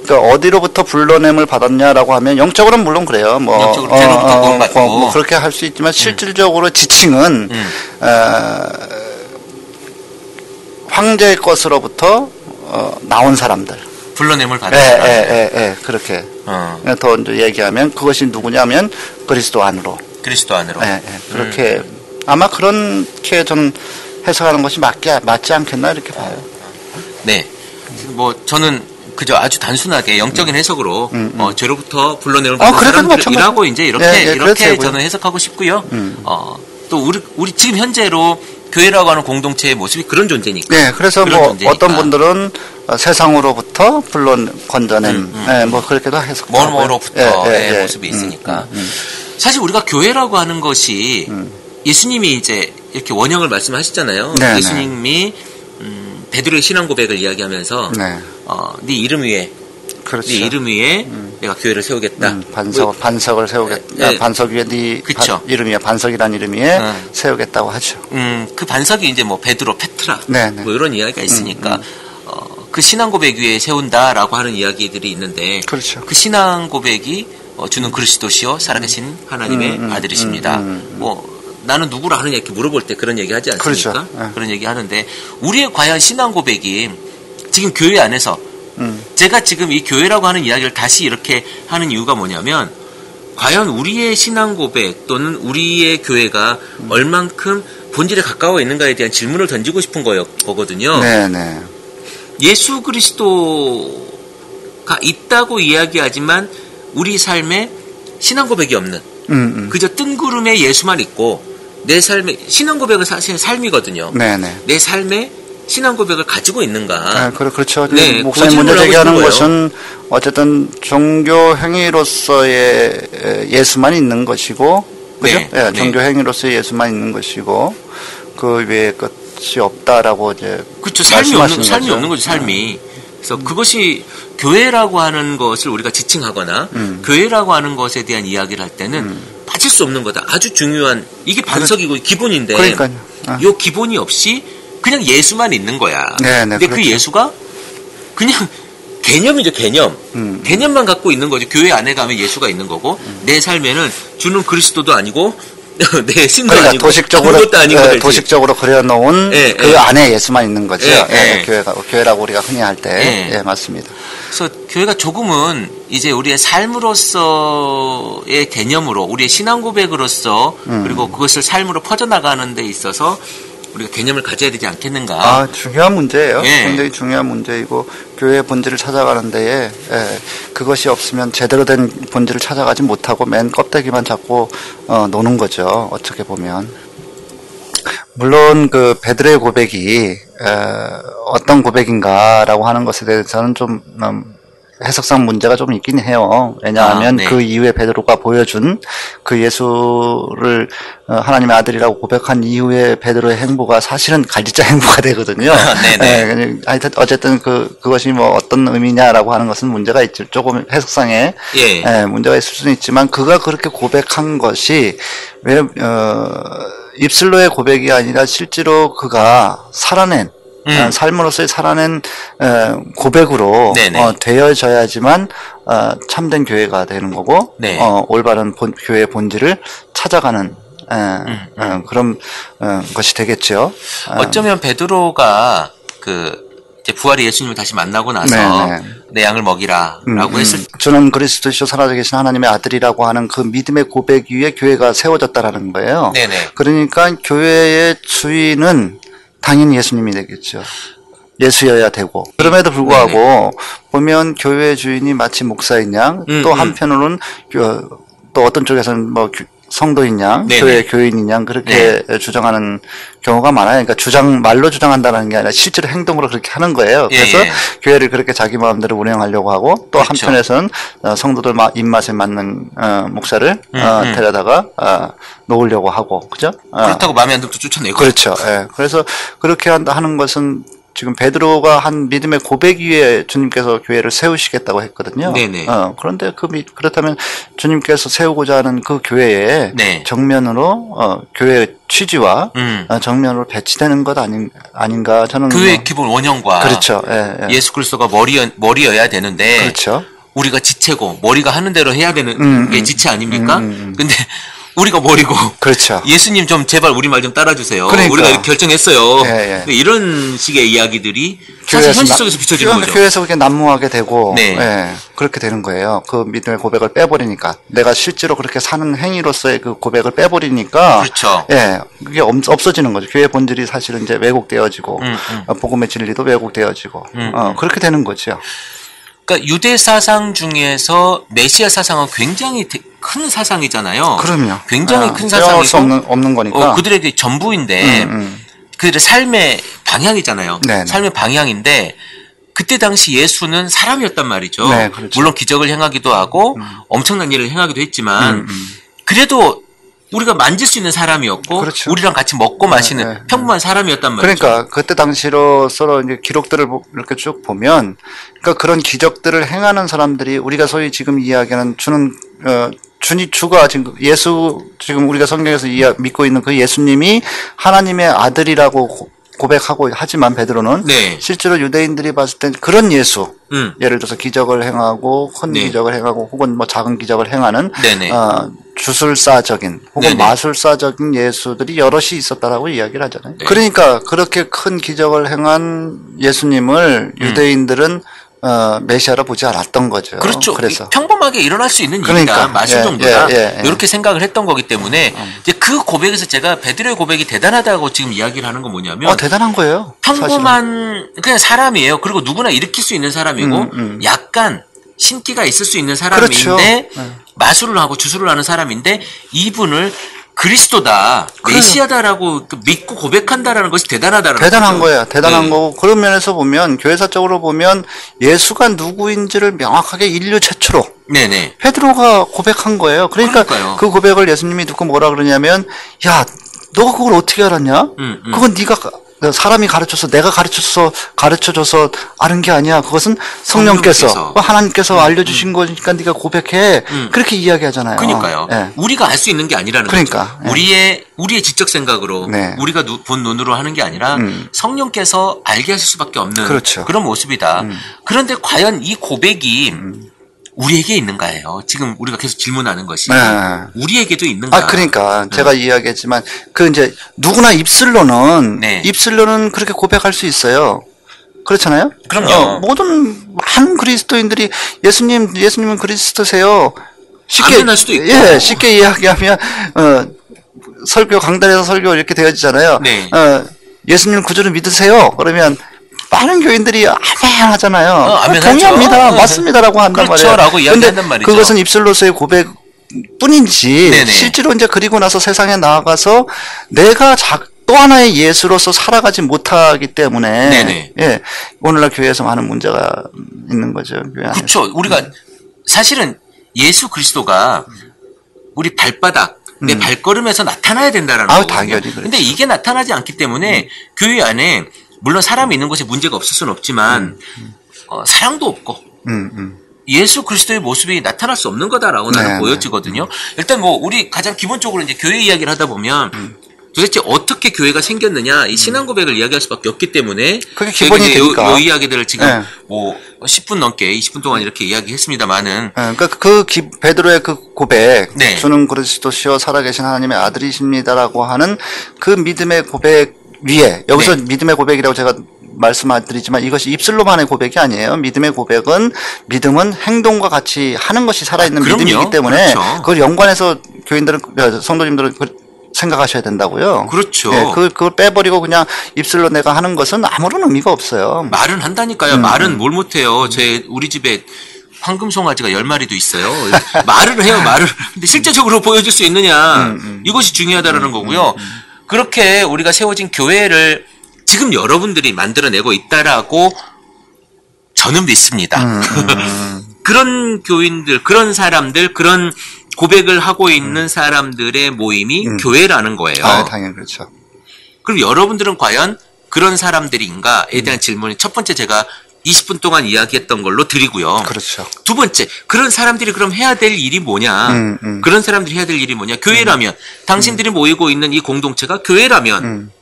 그러니까 어디로부터 불러냄을 받았냐라고 하면 영적으로는 물론 그래요. 뭐 영적으로 죄로부터 구원받고 뭐 그렇게 할 수 있지만 실질적으로 지칭은 황제의 것으로부터 나온 사람들. 불러냄을 받은 사람들. 그렇게 더 이제 얘기하면 그것이 누구냐면 그리스도 안으로. 그리스도 안으로. 그렇게 아마 그렇게 저는 해석하는 것이 맞지 않겠나 이렇게 봐요. 네. 뭐 저는 그저 아주 단순하게 영적인 해석으로 죄로부터 불러내는 사람들이라고 이제 이렇게 저는 해석하고 싶고요. 또 우리 지금 현재로 교회라고 하는 공동체의 모습이 그런 존재니까. 네, 그래서 뭐 존재니까. 어떤 분들은 세상으로부터 건져낸 뭐 그렇게도 해석하고 뭐로부터의 모습이 있으니까. 사실 우리가 교회라고 하는 것이 예수님이 이제 이렇게 원형을 말씀하시잖아요. 예수님이 베드로의 신앙 고백을 이야기하면서 네 이름 위에 그렇죠. 네 이름 위에 내가 교회를 세우겠다. 반석을 세우겠다. 반석 위에 네 이름 위에 반석이라는 이름 위에 세우겠다고 하죠. 그 반석이 이제 뭐 베드로, 페트라 뭐 이런 이야기가 있으니까 그 신앙 고백 위에 세운다라고 하는 이야기들이 있는데 그렇죠. 그 신앙 고백이 주는 그리스도시요 살아계신 하나님의 아들이십니다. 뭐 나는 누구를 아느냐 이렇게 물어볼 때 그런 얘기 하지 않습니까? 그렇죠. 그런 얘기 하는데 우리의 과연 신앙 고백이 지금 교회 안에서 제가 지금 이 교회라고 하는 이야기를 다시 이렇게 하는 이유가 뭐냐면 과연 우리의 신앙 고백 또는 우리의 교회가 얼만큼 본질에 가까워 있는가에 대한 질문을 던지고 싶은 거거든요. 네네. 예수 그리스도가 있다고 이야기하지만 우리 삶에 신앙 고백이 없는 그저 뜬구름에 예수만 있고 내 삶의 신앙 고백은 사실 삶이거든요. 네네. 내 삶의 신앙 고백을 가지고 있는가? 그렇죠. 네, 목사님 문제 제기하는 것은 어쨌든 종교 행위로서의 예수만 있는 것이고, 그죠? 네, 네, 종교 행위로서의 예수만 있는 것이고, 그 외에 것이 없다라고 이제 그렇죠. 삶이 없는 거죠. 삶이. 그래서 그것이 교회라고 하는 것을 우리가 지칭하거나 교회라고 하는 것에 대한 이야기를 할 때는 빠질 수 없는 거다. 아주 중요한 이게 반석이고 기본인데, 그러니까요. 요 기본이 없이 그냥 예수만 있는 거야. 근데 그렇죠. 그 예수가 그냥 개념이죠, 개념. 개념만 갖고 있는 거죠. 교회 안에 가면 예수가 있는 거고, 내 삶에는 주는 그리스도도 아니고, 내 신도 그러니까 아니고, 도식적으로, 아무것도 아니고, 도식적으로 그려놓은 그 안에 예수만 있는 거죠. 교회라고 우리가 흔히 할 때. 맞습니다. 그래서 교회가 조금은 이제 우리의 삶으로서의 개념으로, 우리의 신앙 고백으로서, 그리고 그것을 삶으로 퍼져나가는 데 있어서 우리가 개념을 가져야 되지 않겠는가. 중요한 문제예요. 굉장히 중요한 문제이고, 교회의 본질을 찾아가는 데에, 그것이 없으면 제대로 된 본질을 찾아가지 못하고 맨 껍데기만 잡고, 노는 거죠. 어떻게 보면. 물론 그 베드로의 고백이, 어떤 고백인가라고 하는 것에 대해서는 좀, 해석상 문제가 좀 있긴 해요. 왜냐하면 그 이후에 베드로가 보여준 그 예수를 하나님의 아들이라고 고백한 이후에 베드로의 행보가 사실은 갈지자 행보가 되거든요. 하여튼 어쨌든 그것이 뭐 어떤 의미냐라고 하는 것은 문제가 있죠. 조금 해석상에 문제가 있을 수는 있지만 그가 그렇게 고백한 것이 왜 입술로의 고백이 아니라 실제로 그가 살아낸 삶으로서의 살아낸 고백으로 되어져야지만 참된 교회가 되는 거고 올바른 교회의 본질을 찾아가는 그런 것이 되겠죠. 어쩌면 베드로가 이제 부활의 예수님을 다시 만나고 나서 내 양을 먹이라라고 했을 때 주는 그리스도시요 살아 계신 하나님의 아들이라고 하는 그 믿음의 고백 위에 교회가 세워졌다라는 거예요. 그러니까 교회의 주인은 당연히 예수님이 되겠죠. 예수여야 되고. 그럼에도 불구하고 보면 교회의 주인이 마치 목사인 양, 또 한편으로는 또 어떤 쪽에서는 뭐 성도인 양, 교회 교인인 양 그렇게 주장하는 경우가 많아요. 그러니까 말로 주장한다는 게 아니라 실제로 행동으로 그렇게 하는 거예요. 그래서 교회를 그렇게 자기 마음대로 운영하려고 하고 또 한편에서는 성도들 입맛에 맞는 목사를 데려다가 놓으려고 하고, 그죠? 그렇다고 마음에 안 들면 또 쫓아내고. 그렇죠. 그래서 그렇게 하는 것은 지금 베드로가 한 믿음의 고백 위에 주님께서 교회를 세우시겠다고 했거든요. 그런데 그렇다면 주님께서 세우고자 하는 그 교회에 정면으로 교회의 취지와 정면으로 배치되는 것 아닌가 저는 교회의 기본 원형과 그렇죠. 예수 그리스도가 머리여야 되는데 그렇죠. 우리가 지체고 머리가 하는 대로 해야 되는 게 지체 아닙니까? 근데 우리가 머리고 그렇죠. 예수님 좀 제발 우리 말 좀 따라주세요. 그러니까. 우리가 이렇게 결정했어요. 이런 식의 이야기들이 사실 현실 속에서 비춰지는 거죠. 교회에서 그렇게 난무하게 되고 그렇게 되는 거예요. 그 믿음의 고백을 빼버리니까 내가 실제로 그렇게 사는 행위로서의 그 고백을 빼버리니까 그렇죠. 그게 없어지는 거죠. 교회 본질이 사실은 이제 왜곡되어지고 복음의 진리도 왜곡되어지고 그렇게 되는 거죠. 그러니까 유대 사상 중에서 메시아 사상은 굉장히 큰 사상이잖아요. 그럼요. 굉장히 큰 사상이고 없는 거니까. 그들에게 전부인데 그들의 삶의 방향이잖아요. 삶의 방향인데 그때 당시 예수는 사람이었단 말이죠. 그렇죠. 물론 기적을 행하기도 하고 엄청난 일을 행하기도 했지만 그래도 우리가 만질 수 있는 사람이었고 그렇죠. 우리랑 같이 먹고 마시는 평범한 사람이었단 말이죠. 그러니까 그때 당시로서 이제 기록들을 이렇게 쭉 보면 그러니까 그런 기적들을 행하는 사람들이 우리가 소위 지금 이야기하는 주가 지금 우리가 성경에서 믿고 있는 그 예수님이 하나님의 아들이라고 고백하고 하지만 베드로는 실제로 유대인들이 봤을 때 그런 예수 예를 들어서 기적을 행하고 큰 기적을 행하고 혹은 뭐 작은 기적을 행하는 주술사적인 혹은 마술사적인 예수들이 여럿이 있었다라고 이야기를 하잖아요. 그러니까 그렇게 큰 기적을 행한 예수님을 유대인들은 메시아로 보지 않았던 거죠. 그렇죠. 그래서 평범하게 일어날 수 있는 일이다. 마술 정도다. 이렇게 생각을 했던 거기 때문에 이제 그 고백에서 제가 베드로의 고백이 대단하다고 지금 이야기를 하는 건 뭐냐면 대단한 거예요. 평범한 사실은. 그냥 사람이에요. 그리고 누구나 일으킬 수 있는 사람이고 약간 신기가 있을 수 있는 사람인데 마술을 하고 주술을 하는 사람인데 이분을 그리스도다, 메시아다라고 믿고 고백한다라는 것이 대단하다는 대단한 거죠. 거예요. 대단한 네. 거고 그런 면에서 보면 교회사적으로 보면 예수가 누구인지를 명확하게 인류 최초로 네네. 베드로가 고백한 거예요. 그러니까 그러니까요. 그 고백을 예수님이 듣고 뭐라 그러냐면 야 너가 그걸 어떻게 알았냐? 그건 네가 사람이 가르쳐서 내가 가르쳐줘서 아는 게 아니야. 그것은 성령께서 하나님께서 알려주신 거니까 네가 고백해. 그렇게 이야기하잖아요. 그러니까요. 네. 우리가 알 수 있는 게 아니라는 그러니까, 거죠. 우리의 지적 생각으로 네. 우리가 본 눈으로 하는 게 아니라 성령께서 알게 하실 수밖에 없는 그렇죠. 그런 모습이다. 그런데 과연 이 고백이 우리에게 있는가예요? 지금 우리가 계속 질문하는 것이 네. 우리에게도 있는가? 그러니까 제가 이야기했지만 그 이제 누구나 입술로는 그렇게 고백할 수 있어요. 그렇잖아요? 그럼요. 모든 많은 그리스도인들이 예수님은 그리스도세요. 아멘할 수도 있고. 쉽게 이야기하면 설교 강단에서 설교 이렇게 되어지잖아요. 네. 예수님 구주를 믿으세요. 그러면 많은 교인들이 아멘 하잖아요. 아멘하죠. 동의합니다. 맞습니다라고 한단 그렇죠. 말이에요. 라고 이야기한단 말이죠. 그것은 입술로서의 고백 뿐인지 네네. 실제로 이제 그리고 나서 세상에 나아가서 내가 또 하나의 예수로서 살아가지 못하기 때문에 네네. 예, 오늘날 교회에서 많은 문제가 있는 거죠. 교회 안에서. 그렇죠. 우리가 사실은 예수 그리스도가 우리 발바닥 내 발걸음에서 나타나야 된다라는 거거든요. 당연히 그렇죠. 근데 이게 나타나지 않기 때문에 교회 안에 물론 사람이 있는 곳에 문제가 없을 수는 없지만 사랑도 없고 예수 그리스도의 모습이 나타날 수 없는 거다라고 나는 보여지거든요. 일단 뭐 우리 가장 기본적으로 이제 교회 이야기를 하다 보면 도대체 어떻게 교회가 생겼느냐 이 신앙 고백을 이야기할 수밖에 없기 때문에 그게 기본이 되니까 요 이야기들을 지금 뭐 10분 넘게 20분 동안 이렇게 이야기했습니다만은 그러니까 베드로의 그 고백 주는 그리스도시요 살아계신 하나님의 아들이십니다라고 하는 그 믿음의 고백 위에 여기서 믿음의 고백이라고 제가 말씀드리지만 이것이 입술로만의 고백이 아니에요. 믿음은 행동과 같이 하는 것이 살아있는 믿음이기 때문에 그걸 연관해서 성도님들은 생각하셔야 된다고요. 그렇죠. 그걸 빼버리고 그냥 입술로 내가 하는 것은 아무런 의미가 없어요. 말은 한다니까요. 말은 뭘 못해요. 우리 집에 황금송아지가 10마리도 있어요. 말을 해요, 말을. 근데 실제적으로 보여줄 수 있느냐. 이것이 중요하다는 거고요. 그렇게 우리가 세워진 교회를 지금 여러분들이 만들어내고 있다라고 저는 믿습니다. 그런 교인들, 그런 사람들, 그런 고백을 하고 있는 사람들의 모임이 교회라는 거예요. 당연히 그렇죠. 그럼 여러분들은 과연 그런 사람들인가에 대한 질문이 첫 번째 제가 20분 동안 이야기했던 걸로 드리고요. 그렇죠. 두 번째, 그런 사람들이 그럼 해야 될 일이 뭐냐? 그런 사람들이 해야 될 일이 뭐냐? 교회라면, 당신들이 모이고 있는 이 공동체가 교회라면,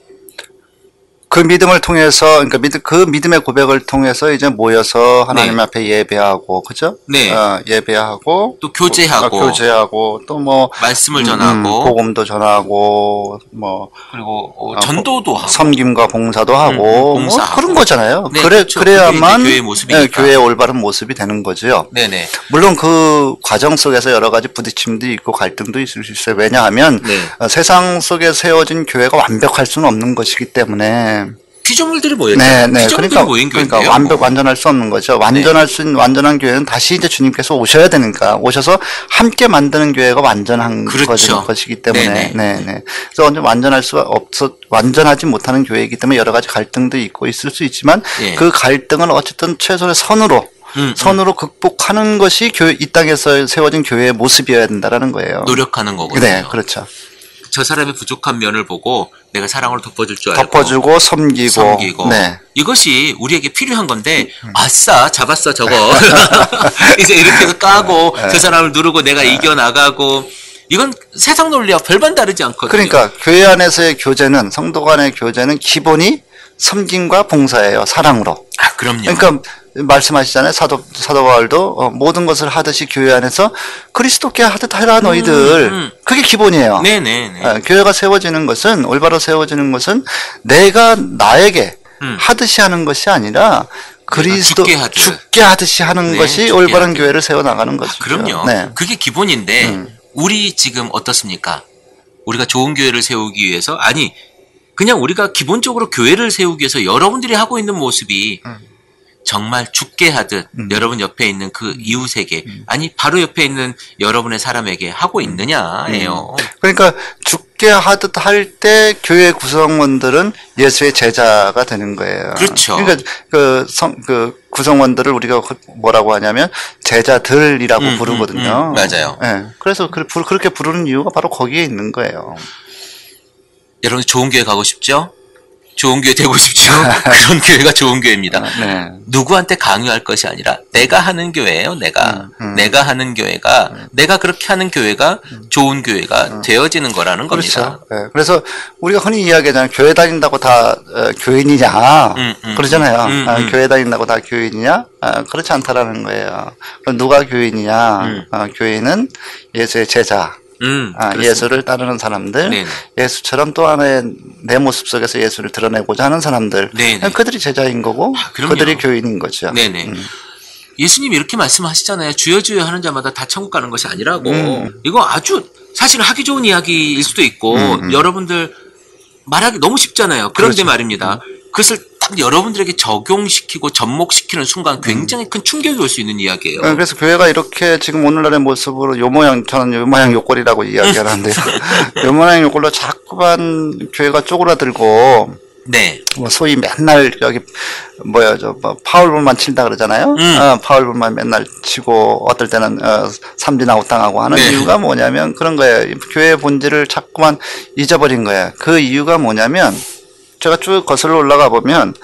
그 믿음을 통해서, 그러니까 그 믿음의 고백을 통해서 이제 모여서 하나님 앞에 예배하고, 그죠? 예배하고, 또 교제하고, 또 뭐, 말씀을 전하고, 복음도 전하고, 그리고 전도도 하고, 섬김과 봉사도 하고, 봉사하고. 그런 거잖아요. 그렇죠. 그래야만 교회의 모습이니까. 교회의 올바른 모습이 되는 거죠. 네네. 물론 그 과정 속에서 여러 가지 부딪힘도 있고 갈등도 있을 수 있어요. 왜냐하면 세상 속에 세워진 교회가 완벽할 수는 없는 것이기 때문에. 피조물들이 모였죠. 그러니까 완전할 수 없는 거죠. 완전한 교회는 다시 이제 주님께서 오셔야 되니까 오셔서 함께 만드는 교회가 완전한 것이기 때문에, 그래서 완전하지 못하는 교회이기 때문에 여러 가지 갈등도 있고 있을 수 있지만 그 갈등은 어쨌든 최소한의 선으로 극복하는 것이 이 땅에서 세워진 교회의 모습이어야 된다라는 거예요. 노력하는 거거든요. 네, 그렇죠. 저 사람의 부족한 면을 보고 내가 사랑으로 덮어줄 줄 알고 덮어주고 섬기고 이것이 우리에게 필요한 건데 아싸 잡았어 저거 이제 이렇게 해서 까고 저 사람을 누르고 내가 이겨나가고 이건 세상 논리와 별반 다르지 않거든요. 그러니까 교회 안에서의 교제는 성도 간의 교제는 기본이 섬김과 봉사예요. 사랑으로. 그럼요. 그러니까 말씀하시잖아요. 사도 바울도 모든 것을 하듯이 교회 안에서 그리스도께 하듯 해라 너희들. 그게 기본이에요. 네네. 교회가 세워지는 것은 올바로 세워지는 것은 내가 나에게 하듯이 하는 것이 아니라 그리스도 죽게 하듯이 하는 것이 올바른 교회를 세워 나가는 거죠. 그럼요. 그게 기본인데 우리 지금 어떻습니까? 우리가 좋은 교회를 세우기 위해서 그냥 우리가 기본적으로 교회를 세우기 위해서 여러분들이 하고 있는 모습이 정말 죽게 하듯 여러분 옆에 있는 그 이웃에게 아니 바로 옆에 있는 여러분의 사람에게 하고 있느냐예요. 그러니까 죽게 하듯 할 때 교회 구성원들은 예수의 제자가 되는 거예요. 그렇죠. 그러니까 그 구성원들을 우리가 뭐라고 하냐면 제자들이라고 부르거든요. 맞아요. 네. 그래서 그렇게 부르는 이유가 바로 거기에 있는 거예요. 여러분 좋은 교회 가고 싶죠? 좋은 교회 되고 싶죠? 그런 교회가 좋은 교회입니다. 네. 누구한테 강요할 것이 아니라 내가 하는 교회예요. 내가 하는 교회가 내가 그렇게 하는 교회가 좋은 교회가 되어지는 거라는 겁니다. 그렇죠. 네. 그래서 우리가 흔히 이야기하잖아요. 교회 다닌다고 다 교인이냐 그러잖아요. 교회 다닌다고 다 교인이냐? 그렇지 않다라는 거예요. 그럼 누가 교인이냐? 교인은 예수의 제자. 예수를 따르는 사람들, 네네. 예수처럼 또 하나의 내 모습 속에서 예수를 드러내고자 하는 사람들, 그들이 제자인 거고, 그들이 교인인 거죠. 네네. 예수님이 이렇게 말씀하시잖아요. 주여 주여 하는 자마다 다 천국 가는 것이 아니라고. 이거 아주 사실 하기 좋은 이야기일 수도 있고, 여러분들 말하기 너무 쉽잖아요. 그런데 그렇죠. 말입니다. 그것을 딱 여러분들에게 적용시키고 접목시키는 순간 굉장히 큰 충격이 올 수 있는 이야기예요. 그래서 교회가 이렇게 지금 오늘날의 모습으로 저는 요 모양 요꼴이라고 이야기하는데 요 모양 요꼴로 자꾸만 교회가 쪼그라들고 네. 뭐 소위 맨날 여기 파울볼만 친다 그러잖아요. 파울볼만 맨날 치고 어떨 때는 삼진아웃 당하고 하는 이유가 뭐냐면 그런 거예요. 교회의 본질을 자꾸만 잊어버린 거예요. 그 이유가 뭐냐면 제가 쭉 거슬러 올라가 보면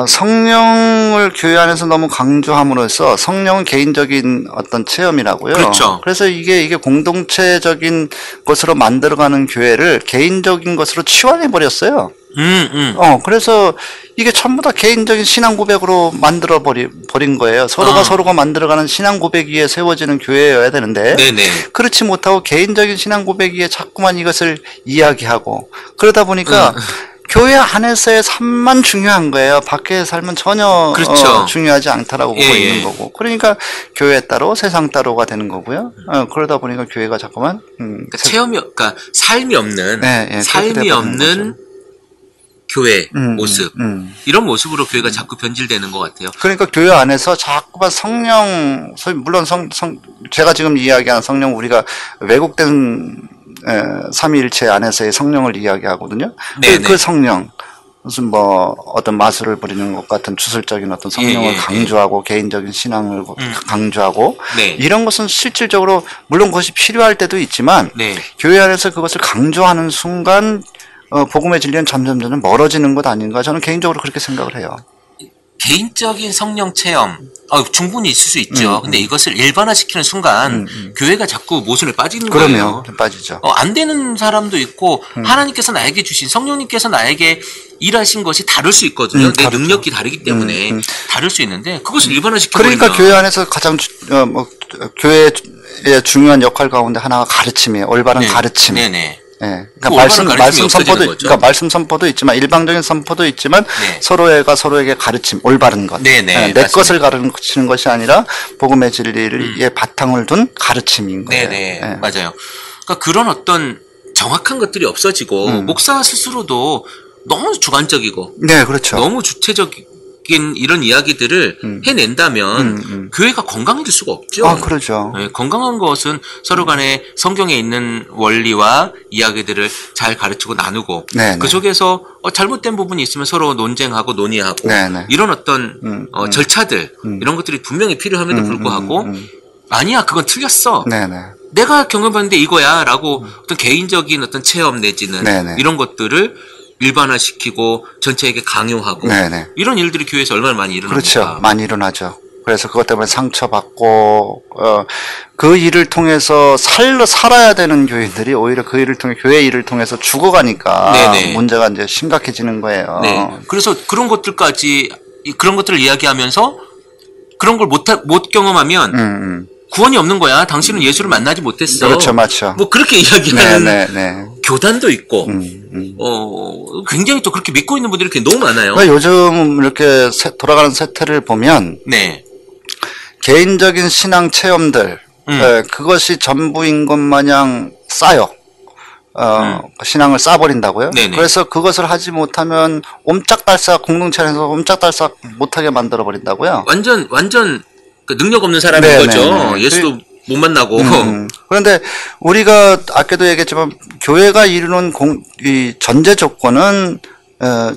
성령을 교회 안에서 너무 강조함으로써 성령은 개인적인 어떤 체험이라고요. 그렇죠. 그래서 이게 공동체적인 것으로 만들어가는 교회를 개인적인 것으로 치환해 버렸어요. 그래서 이게 전부 다 개인적인 신앙 고백으로 만들어 버린 거예요. 서로가 만들어가는 신앙 고백 위에 세워지는 교회여야 되는데, 그렇지 못하고 개인적인 신앙 고백 위에 자꾸만 이것을 이야기하고, 그러다 보니까, 교회 안에서의 삶만 중요한 거예요. 밖의 삶은 전혀 그렇죠. 중요하지 않다라고 보고 있는 거고. 그러니까 교회 따로 세상 따로가 되는 거고요. 그러다 보니까 교회가 자꾸만 그러니까 그러니까 삶이 없는 삶이 없는 교회 모습 이런 모습으로 교회가 자꾸 변질되는 것 같아요. 그러니까 교회 안에서 자꾸만 성령, 물론 제가 지금 이야기하는 성령 우리가 왜곡된 삼위일체 안에서의 성령을 이야기하거든요. 그 성령 무슨 어떤 마술을 부리는 것 같은 주술적인 어떤 성령을 강조하고 개인적인 신앙을 강조하고 이런 것은 실질적으로 물론 그것이 필요할 때도 있지만 교회 안에서 그것을 강조하는 순간 복음의 진리는 점점 멀어지는 것 아닌가 저는 개인적으로 그렇게 생각을 해요. 개인적인 성령 체험 충분히 있을 수 있죠. 근데 이것을 일반화시키는 순간 교회가 자꾸 모순에 빠지는 거예요. 그럼요. 빠지죠. 안 되는 사람도 있고 하나님께서 나에게 주신 성령님께서 나에게 일하신 것이 다를 수 있거든요. 내 능력이 다르기 때문에 다를 수 있는데 그것을 일반화시켜버리면 그러니까 교회 안에서 가장 교회의 중요한 역할 가운데 하나가 가르침이에요. 올바른 가르침. 그러니까 말씀 선포도 있지만 일방적인 선포도 있지만 서로에게 가르침 올바른 것. 내 것을 가르치는 것이 아니라 복음의 진리의 바탕을 둔 가르침인 거예요. 맞아요. 그러니까 그런 어떤 정확한 것들이 없어지고 목사 스스로도 너무 주관적이고 그렇죠. 너무 주체적인 이런 이야기들을 해낸다면 교회가 건강해질 수가 없죠. 그렇죠. 건강한 것은 서로 간에 성경에 있는 원리와 이야기들을 잘 가르치고 나누고 그 속에서 잘못된 부분이 있으면 서로 논쟁하고 논의하고 이런 어떤 절차들 이런 것들이 분명히 필요함에도 불구하고 아니야 그건 틀렸어. 내가 경험했는데 이거야 라고 어떤 개인적인 어떤 체험 내지는 이런 것들을 일반화시키고 전체에게 강요하고 이런 일들이 교회에서 얼마나 많이 일어납니까? 그렇죠. 많이 일어나죠. 그래서 그것 때문에 상처받고 그 일을 통해서 살아야 되는 교인들이 오히려 그 일을 통해 교회 일을 통해서 죽어가니까 문제가 이제 심각해지는 거예요. 그래서 그런 것들을 이야기하면서 그런 걸 못 경험하면 구원이 없는 거야. 당신은 예수를 만나지 못했어. 그렇죠, 맞죠. 그렇게 이야기하는 교단도 있고, 굉장히 또 그렇게 믿고 있는 분들이 너무 많아요. 그러니까 요즘 이렇게 돌아가는 세태를 보면, 개인적인 신앙 체험들, 그것이 전부인 것 마냥 쌓여. 신앙을 쌓아버린다고요. 네네. 그래서 그것을 하지 못하면 옴짝달싹 공동체 안에서 옴짝달싹 못하게 만들어버린다고요. 완전 그 능력 없는 사람인 네네네. 거죠. 예수도 못 만나고. 그런데 우리가 아까도 얘기했지만 교회가 이루는 이 전제 조건은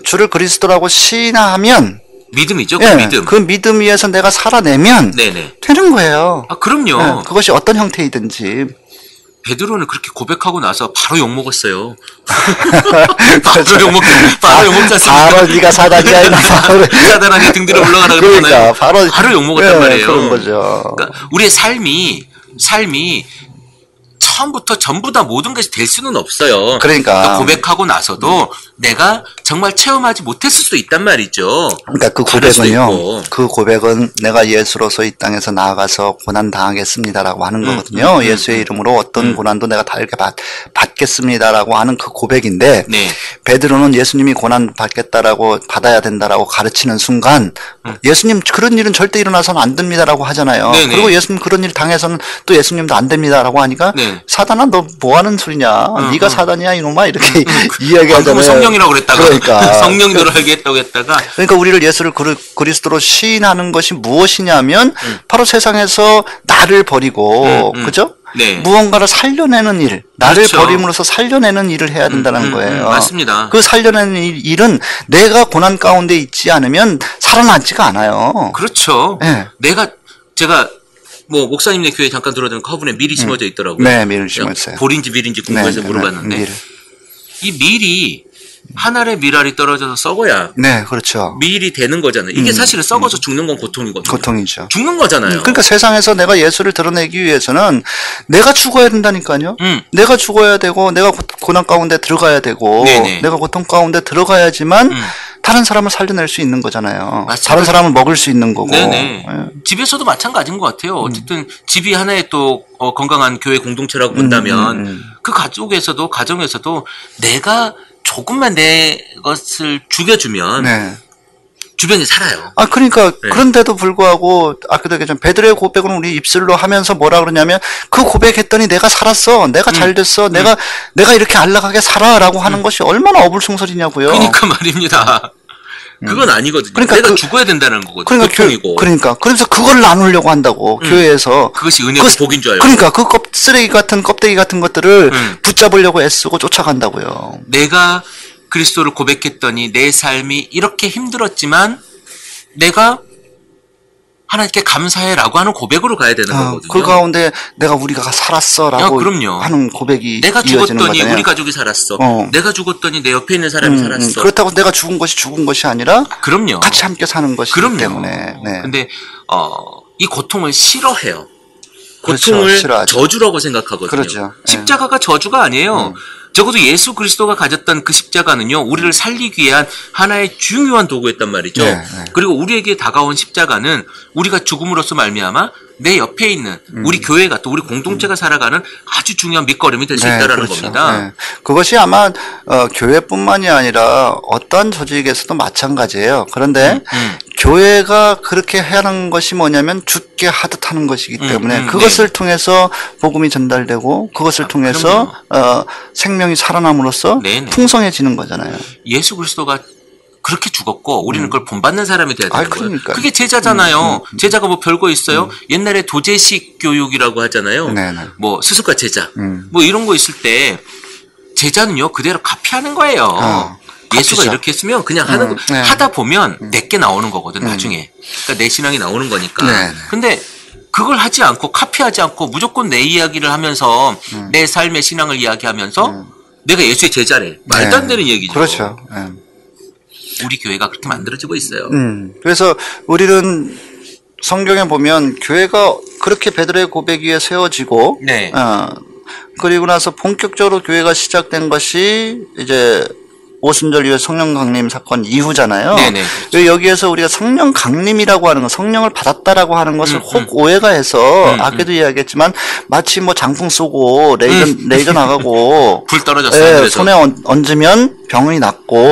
주를 그리스도라고 시인하면 믿음이죠. 그 예, 믿음. 그 믿음 위에서 내가 살아내면 네네. 되는 거예요. 아, 그럼요. 예, 그것이 어떤 형태이든지. 베드로는 그렇게 고백하고 나서 바로 욕 먹었어요. 바로 욕 먹지 않습니까? 바로 네가 사단이야. 사단한테 등 들어 올라가라 그러잖아요. 그러니까 바로 욕 먹었단 말이에요. 그런 거죠. 그러니까 우리의 삶이 처음부터 전부 다 모든 것이 될 수는 없어요. 그러니까 고백하고 나서도 내가 정말 체험하지 못했을 수도 있단 말이죠. 그러니까 그 고백은요. 그 고백은 내가 예수로서 이 땅에서 나아가서 고난 당하겠습니다라고 하는 거거든요. 예수의 이름으로 어떤 고난도 내가 다 이렇게 받겠습니다라고 하는 그 고백인데 네. 베드로는 예수님이 고난 받겠다라고 받아야 된다라고 가르치는 순간 예수님 그런 일은 절대 일어나서는 안 됩니다라고 하잖아요. 네네. 그리고 예수님 그런 일 당해서는 또 예수님도 안 됩니다라고 하니까 네. 사단아 너 뭐 하는 소리냐? 네가 사단이야 이놈아 이렇게 이야기하잖아요. 성령이라고 그랬다가 그러니까 성령이 너를 알게 했다고 했다가 그러니까 우리를 예수를 그리스도로 시인하는 것이 무엇이냐면 바로 세상에서 나를 버리고 그죠? 네. 무언가를 살려내는 일, 나를 그렇죠. 버림으로써 살려내는 일을 해야 된다는 거예요. 맞습니다. 그 살려내는 일은 내가 고난 가운데 있지 않으면 살아나지가 않아요. 그렇죠. 네. 제가 뭐 목사님네 교회 잠깐 들어든 화분에 밀이 심어져 있더라고요. 네, 밀을 심었어요. 볼인지 밀인지 궁금해서 물어봤는데 밀. 이 밀이 한 알의 밀알이 떨어져서 썩어야 네, 그렇죠. 밀이 되는 거잖아요. 이게 사실은 썩어서 죽는 건 고통이거든요. 고통이죠. 죽는 거잖아요. 그러니까 세상에서 내가 예수를 드러내기 위해서는 내가 죽어야 된다니까요. 내가 죽어야 되고 내가 고난 가운데 들어가야 되고 네네. 내가 고통 가운데 들어가야지만 다른 사람을 살려낼 수 있는 거잖아요. 맞습니다. 다른 사람을 먹을 수 있는 거고. 네네. 예. 집에서도 마찬가지인 것 같아요. 어쨌든 집이 하나의 또 건강한 교회 공동체라고 본다면 그 가정에서도 내가 조금만 내 것을 죽여주면 네. 주변이 살아요. 아, 그러니까, 네. 그런데도 불구하고, 아까도 얘기했지만, 베드로의 고백은 우리 입술로 하면서 뭐라 그러냐면, 그 고백했더니 내가 살았어. 내가 잘 됐어. 내가 이렇게 안락하게 살아. 라고 하는 것이 얼마나 어불성설이냐고요. 그러니까 말입니다. 그건 아니거든요. 그러니까 내가 죽어야 된다는 거거든요. 그러니까, 고통이고. 그래서 그걸 나누려고 한다고, 교회에서. 그것이 은혜고 복인 줄 알고. 그러니까, 그 쓰레기 같은, 껍데기 같은 것들을 붙잡으려고 애쓰고 쫓아간다고요. 내가 그리스도를 고백했더니 내 삶이 이렇게 힘들었지만 내가 하나님께 감사해라고 하는 고백으로 가야 되는 거거든요. 그 가운데 우리가 살았어라고 그럼요. 하는 고백이 내가 이어지는 죽었더니 거잖아요. 우리 가족이 살았어. 내가 죽었더니 내 옆에 있는 사람이 살았어. 그렇다고 내가 죽은 것이 아니라 그럼요. 같이 함께 사는 것이기 그럼요. 때문에. 네. 근데 이 고통을 싫어해요. 그렇죠. 고통을 싫어하죠. 저주라고 생각하거든요. 그렇죠. 십자가가 저주가 아니에요. 적어도 예수 그리스도가 가졌던 그 십자가는요, 우리를 살리기 위한 하나의 중요한 도구였단 말이죠. 네, 네. 그리고 우리에게 다가온 십자가는 우리가 죽음으로써 말미암아 내 옆에 있는 우리 교회가 또 우리 공동체가 살아가는 아주 중요한 밑거름이 될 수 있다라는 그렇죠. 겁니다. 네. 그것이 아마 교회뿐만이 아니라 어떠한 조직에서도 마찬가지예요. 그런데 교회가 그렇게 하는 것이 뭐냐면 죽게 하듯 하는 것이기 때문에 그것을 통해서 복음이 전달되고 그것을 통해서 생명이 살아남으로써 풍성해지는 거잖아요. 예수 그리스도가 그렇게 죽었고 우리는 그걸 본받는 사람이 돼야 되는 거예요. 그러니까요. 그게 제자잖아요. 제자가 뭐 별거 있어요? 옛날에 도제식 교육이라고 하잖아요. 네네. 뭐 스승과 제자 뭐 이런 거 있을 때 제자는요 그대로 카피하는 거예요. 예수가 카피죠. 이렇게 했으면 그냥 하는 거 네. 하다 보면 내게 나오는 거거든 나중에. 그러니까 내 신앙이 나오는 거니까. 네. 근데 그걸 하지 않고 카피하지 않고 무조건 내 이야기를 하면서 내 삶의 신앙을 이야기하면서 내가 예수의 제자래. 말도 안 되는 얘기죠. 그렇죠. 네. 우리 교회가 그렇게 만들어지고 있어요. 그래서 우리는 성경에 보면 교회가 그렇게 베드로의 고백 위에 세워지고, 네. 그리고 나서 본격적으로 교회가 시작된 것이 이제 오순절 이후 성령 강림 사건 이후잖아요. 네네. 여기에서 우리가 성령 강림이라고 하는 거, 성령을 받았다라고 하는 것을 혹 오해가 해서 아까도 이야기했지만 마치 뭐 장풍 쏘고 레이저 나가고 불 떨어졌어요. 예, 손에 얹으면 병이 낫고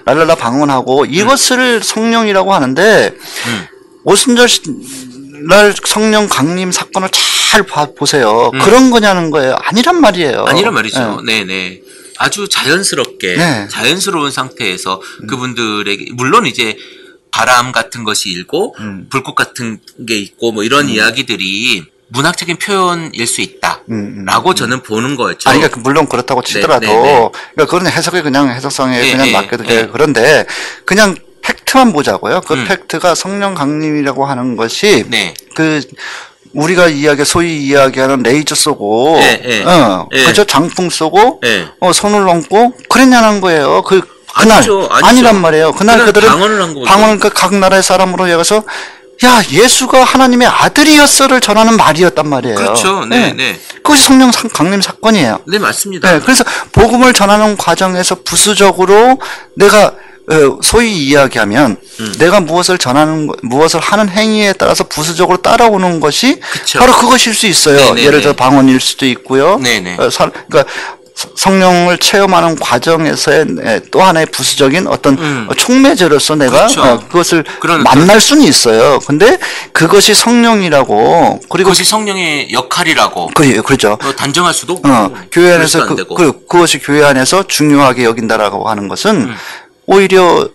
랄랄라 방언하고 이것을 성령이라고 하는데 오순절 날 성령 강림 사건을 잘 잘 보세요. 그런 거냐는 거예요. 아니란 말이에요. 아니란 말이죠. 네네. 아주 자연스럽게, 네. 자연스러운 상태에서 그분들에게, 물론 이제 바람 같은 것이 일고, 불꽃 같은 게 있고, 뭐 이런 이야기들이 문학적인 표현일 수 있다라고 저는 보는 거였죠. 아니, 그러니까 물론 그렇다고 치더라도, 그러니까 그런 해석이 그냥 해석상에 그냥 맡겨도 돼요. 그런데 그냥 팩트만 보자고요. 그 팩트가 성령 강림이라고 하는 것이 우리가 소위 이야기하는 레이저 쏘고, 그죠? 장풍 쏘고, 손을 얹고, 그랬냐는 거예요. 그날. 아니죠. 아니란 말이에요. 그날 그들은 방언을 각 나라의 사람으로 여겨서, 야, 예수가 하나님의 아들이었어를 전하는 말이었단 말이에요. 그렇죠. 네. 그것이 성령 강림 사건이에요. 네, 맞습니다. 그래서 복음을 전하는 과정에서 부수적으로 내가 소위 이야기하면 내가 무엇을 하는 행위에 따라서 부수적으로 따라오는 것이 그쵸. 바로 그것일 수 있어요. 네네네. 예를 들어 방언일 수도 있고요. 네네. 그러니까 성령을 체험하는 과정에서의 또 하나의 부수적인 어떤 촉매제로서 내가 그렇죠. 그것을 만날 수는 있어요. 근데 그것이 성령이라고 그리고 그것이 성령의 역할이라고 그렇죠. 단정할 수도 없고 교회 안에서 그것이 교회 안에서 중요하게 여긴다라고 하는 것은 오히려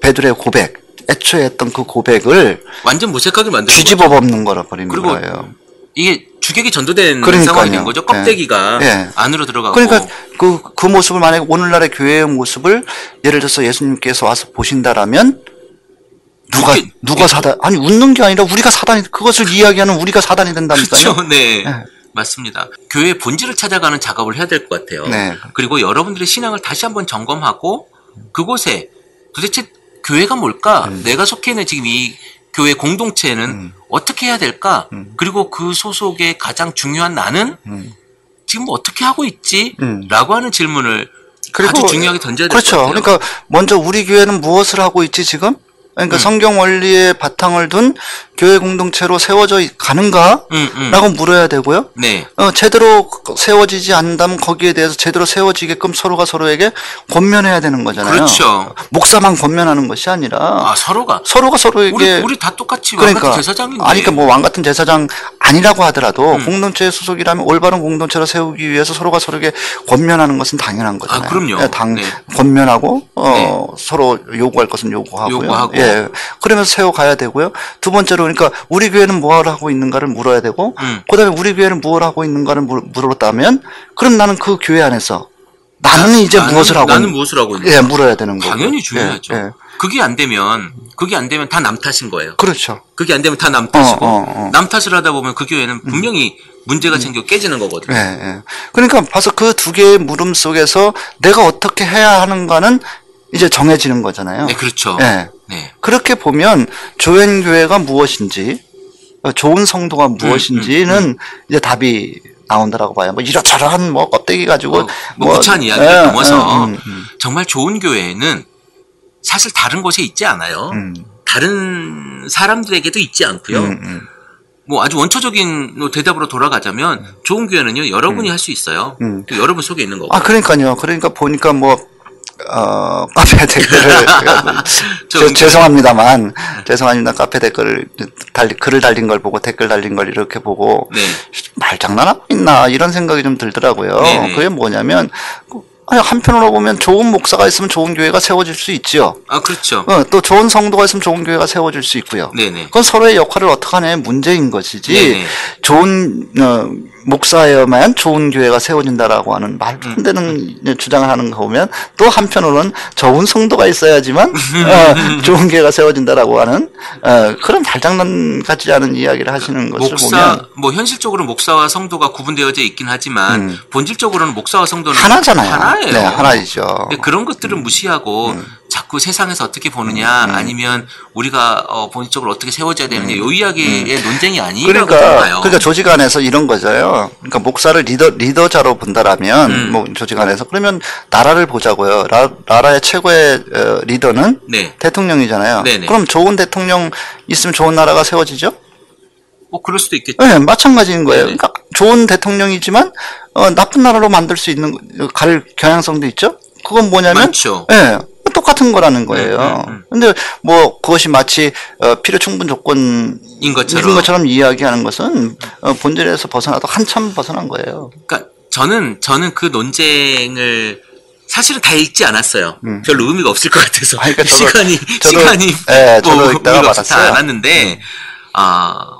베드로의 고백, 애초에 했던 그 고백을 완전 무색하게 만드는 뒤집어 엎는 거라 버리는 그리고 거예요. 이게 주객이 전도된 그러니까요. 상황이 된 거죠. 껍데기가 안으로 들어가고. 그러니까 그 모습을 만약에 오늘날의 교회의 모습을 예를 들어서 예수님께서 와서 보신다라면 누가 사단 아니 웃는 게 아니라 우리가 사단이 그것을 이야기하는 우리가 사단이 된다니까요. 그렇죠. 네. 맞습니다. 교회의 본질을 찾아가는 작업을 해야 될 것 같아요. 네. 그리고 여러분들의 신앙을 다시 한번 점검하고 그곳에 도대체 교회가 뭘까? 내가 속해 있는 지금 이 교회 공동체는 어떻게 해야 될까? 그리고 그 소속의 가장 중요한 나는 지금 어떻게 하고 있지? 라고 하는 질문을 아주 중요하게 던져야 될 것 같아요. 그렇죠. 그러니까 먼저 우리 교회는 무엇을 하고 있지 지금? 그러니까 성경 원리의 바탕을 둔 교회 공동체로 세워져 가는가? 라고 물어야 되고요. 네. 제대로 세워지지 않는다면 거기에 대해서 제대로 세워지게끔 서로가 서로에게 권면해야 되는 거잖아요. 그렇죠. 목사만 권면하는 것이 아니라 서로가 서로에게 우리 다 똑같이 왕 같은 제사장인데. 아니 그러니까 뭐 왕 같은 제사장 아니라고 하더라도 공동체의 소속이라면 올바른 공동체로 세우기 위해서 서로가 서로에게 권면하는 것은 당연한 거잖아요. 그럼요. 권면하고 서로 요구할 것은 요구하고요. 예. 그러면서 세워가야 되고요. 두 번째로 그러니까 우리 교회는 뭘 하고 있는가를 물어야 되고 그다음에 우리 교회는 뭘 하고 있는가를 물었다면 그럼 나는 그 교회 안에서 나는 무엇을 하고 있는가? 예, 물어야 되는 거고. 당연히 중요하죠. 예. 그게 안 되면 다 남 탓인 거예요. 그렇죠. 그게 안 되면 다 남 탓이고 남 탓을 하다 보면 그 교회는 분명히 문제가 생겨 깨지는 거거든요. 예. 그러니까 봐서 그 두 개의 물음 속에서 내가 어떻게 해야 하는가는 이제 정해지는 거잖아요. 네, 그렇죠. 네. 그렇게 보면 조연교회가 무엇인지, 좋은 성도가 무엇인지는 이제 답이 나온다라고 봐요. 뭐 이러저러한 껍데기 가지고 무차한 이야기를 넘어서 정말 좋은 교회는 사실 다른 곳에 있지 않아요. 다른 사람들에게도 있지 않고요. 뭐 아주 원초적인 대답으로 돌아가자면 좋은 교회는요 여러분이 할 수 있어요. 여러분 속에 있는 거고. 그러니까요. 그러니까 보니까 카페 댓글을 죄송합니다. 카페 댓글을 글을 달린 걸 보고 댓글 달린 걸 이렇게 보고 말장난하고 있나 이런 생각이 좀 들더라고요. 그게 뭐냐면 한편으로 보면 좋은 목사가 있으면 좋은 교회가 세워질 수 있지요. 그렇죠. 또 좋은 성도가 있으면 좋은 교회가 세워질 수 있고요. 그건 서로의 역할을 어떻게 하냐의 문제인 것이지. 좋은 목사여야만 좋은 교회가 세워진다라고 하는 말도 안 되는 주장을 하는 거 보면 또 한편으로는 좋은 성도가 있어야지만 좋은 교회가 세워진다라고 하는 그런 말장난 같지 않은 이야기를 하시는 것을 보면 현실적으로 목사와 성도가 구분되어져 있긴 하지만 본질적으로는 목사와 성도는 하나잖아요. 하나예요. 네, 하나이죠. 그런 것들은 무시하고 자꾸 세상에서 어떻게 보느냐 아니면 우리가 본질적으로 어떻게 세워져야 되느냐 이 이야기의 논쟁이 아니라고 봐요. 그러니까 조직 안에서 이런 거죠. 그러니까 목사를 리더자로 본다라면 조직 안에서 그러면 나라를 보자고요. 나라의 최고의 리더는 대통령이잖아요. 그럼 좋은 대통령 있으면 좋은 나라가 세워지죠? 그럴 수도 있겠죠. 네, 마찬가지인 거예요. 그러니까 좋은 대통령이지만 나쁜 나라로 만들 수 있는 경향성도 있죠. 그건 뭐냐면 많죠. 똑같은 거라는 거예요. 근데 뭐 그것이 마치 필요 충분 조건인 것처럼 이야기하는 것은 본질에서 벗어나도 한참 벗어난 거예요. 그러니까 저는 그 논쟁을 사실은 다 읽지 않았어요. 별로 의미가 없을 것 같아서. 그러니까 시간이 저도 읽다가 받았어요. 않았는데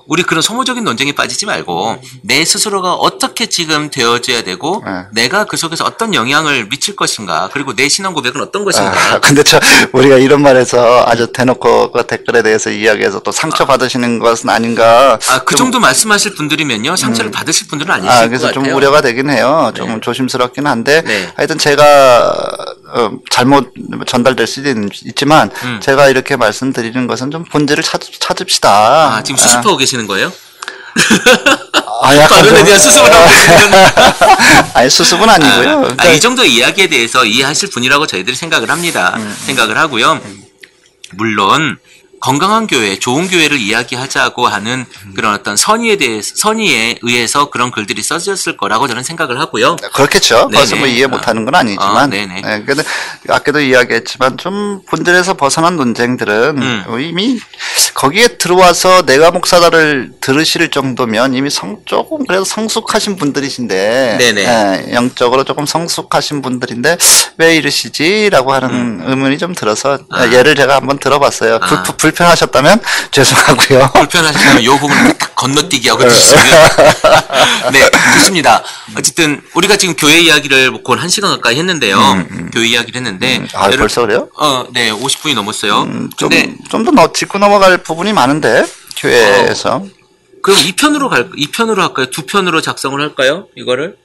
우리 그런 소모적인 논쟁에 빠지지 말고 내 스스로가 어떻게 지금 되어줘야 되고 내가 그 속에서 어떤 영향을 미칠 것인가, 그리고 내 신앙 고백은 어떤 것인가. 근데 우리가 이런 말에서 아주 대놓고 그 댓글에 대해서 이야기해서 또 상처 받으시는 것은 아닌가. 그 정도 말씀하실 분들이면요, 상처를 받으실 분들은 아니실 것 같아요. 그래서 좀 우려가 되긴 해요. 좀 조심스럽긴 한데 네. 하여튼 제가 잘못 전달될 수도 있지만 제가 이렇게 말씀드리는 것은 좀 본질을 찾읍시다. 지금 수습하고 계시는 거예요? 약간 발언에 대한 수습을 하고 계시는. 아니, 수습은 아니고요. 그러니까 이 정도 이야기에 대해서 이해하실 분이라고 저희들이 생각을 합니다. 생각을 하고요. 물론 건강한 교회, 좋은 교회를 이야기하자고 하는 그런 어떤 선의에 의해서 그런 글들이 써졌을 거라고 저는 생각을 하고요. 그렇겠죠. 그것은 뭐 이해 못하는 건 아니지만. 네네. 근데 아까도 이야기했지만 좀 본질에서 벗어난 논쟁들은 이미 거기에 들어와서 내가 목사다를 들으실 정도면 이미 조금 그래도 성숙하신 분들이신데, 네네. 영적으로 조금 성숙하신 분들인데 왜 이러시지라고 하는 의문이 좀 들어서 예를 제가 한번 들어봤어요. 불편하셨다면 죄송하고요. 불편하셨다면 요 부분을 딱 건너뛰기 하고 주시면. 네, 좋습니다. 어쨌든 우리가 지금 교회 이야기를 거의 1시간 가까이 했는데요. 교회 이야기를 했는데. 벌써 그래요? 네, 50분이 넘었어요. 좀 더 짚고 넘어갈 부분이 많은데 교회에서. 그럼 2편으로 할까요? 2편으로 작성을 할까요? 이거를?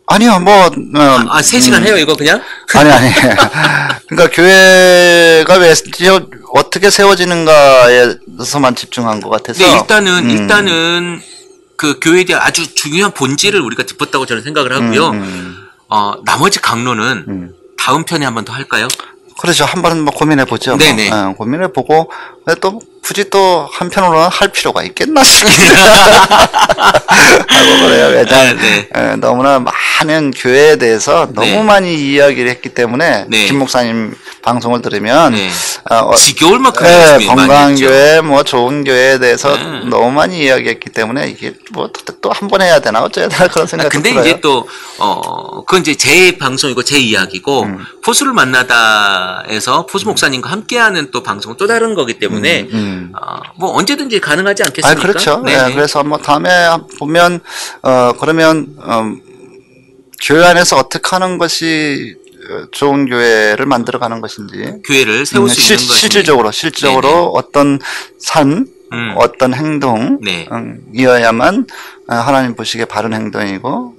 아니요, 3시간 해요, 이거 그냥? 아니. 그러니까 교회가 왜 어떻게 세워지는가에서만 집중한 것 같아서. 네, 일단은 그 교회에 대한 아주 중요한 본질을 우리가 짚었다고 저는 생각을 하고요. 나머지 강론은 다음 편에 한 번 더 할까요? 그렇죠. 한번 고민해 보죠. 네네. 고민해 보고 또 굳이 또 한편으로는 할 필요가 있겠나 싶기도 하고 그래요. 왜냐하면 너무나 많은 교회에 대해서 너무 많이 이야기를 했기 때문에 김 목사님 방송을 들으면 지겨울 만큼 건강한 교회, 좋은 교회에 대해서 너무 많이 이야기했기 때문에 이게 또 한 번 해야 되나 어쩌야 되나 그런 생각이 근데 들어요. 이제 또 그건 이제 제 방송이고 제 이야기고 포수를 만나다에서 포수 목사님과 함께하는 또 방송은 또 다른 거기 때문에 언제든지 가능하지 않겠습니까? 그렇죠. 그래서 다음에 보면 그러면 교회 안에서 어떻게 하는 것이 좋은 교회를 만들어가는 것인지, 교회를 세울 수 있는 것인지, 실질적으로 네네. 어떤 삶, 어떤 행동 이어야만 하나님 보시기에 바른 행동이고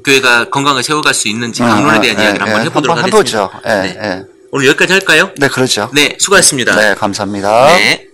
교회가 건강을 세워갈 수 있는지 강론에 대한 이야기를 한번 해보도록 하겠습니다. 해보죠. 오늘 여기까지 할까요? 네, 그렇죠. 네, 수고하셨습니다. 네, 감사합니다. 네.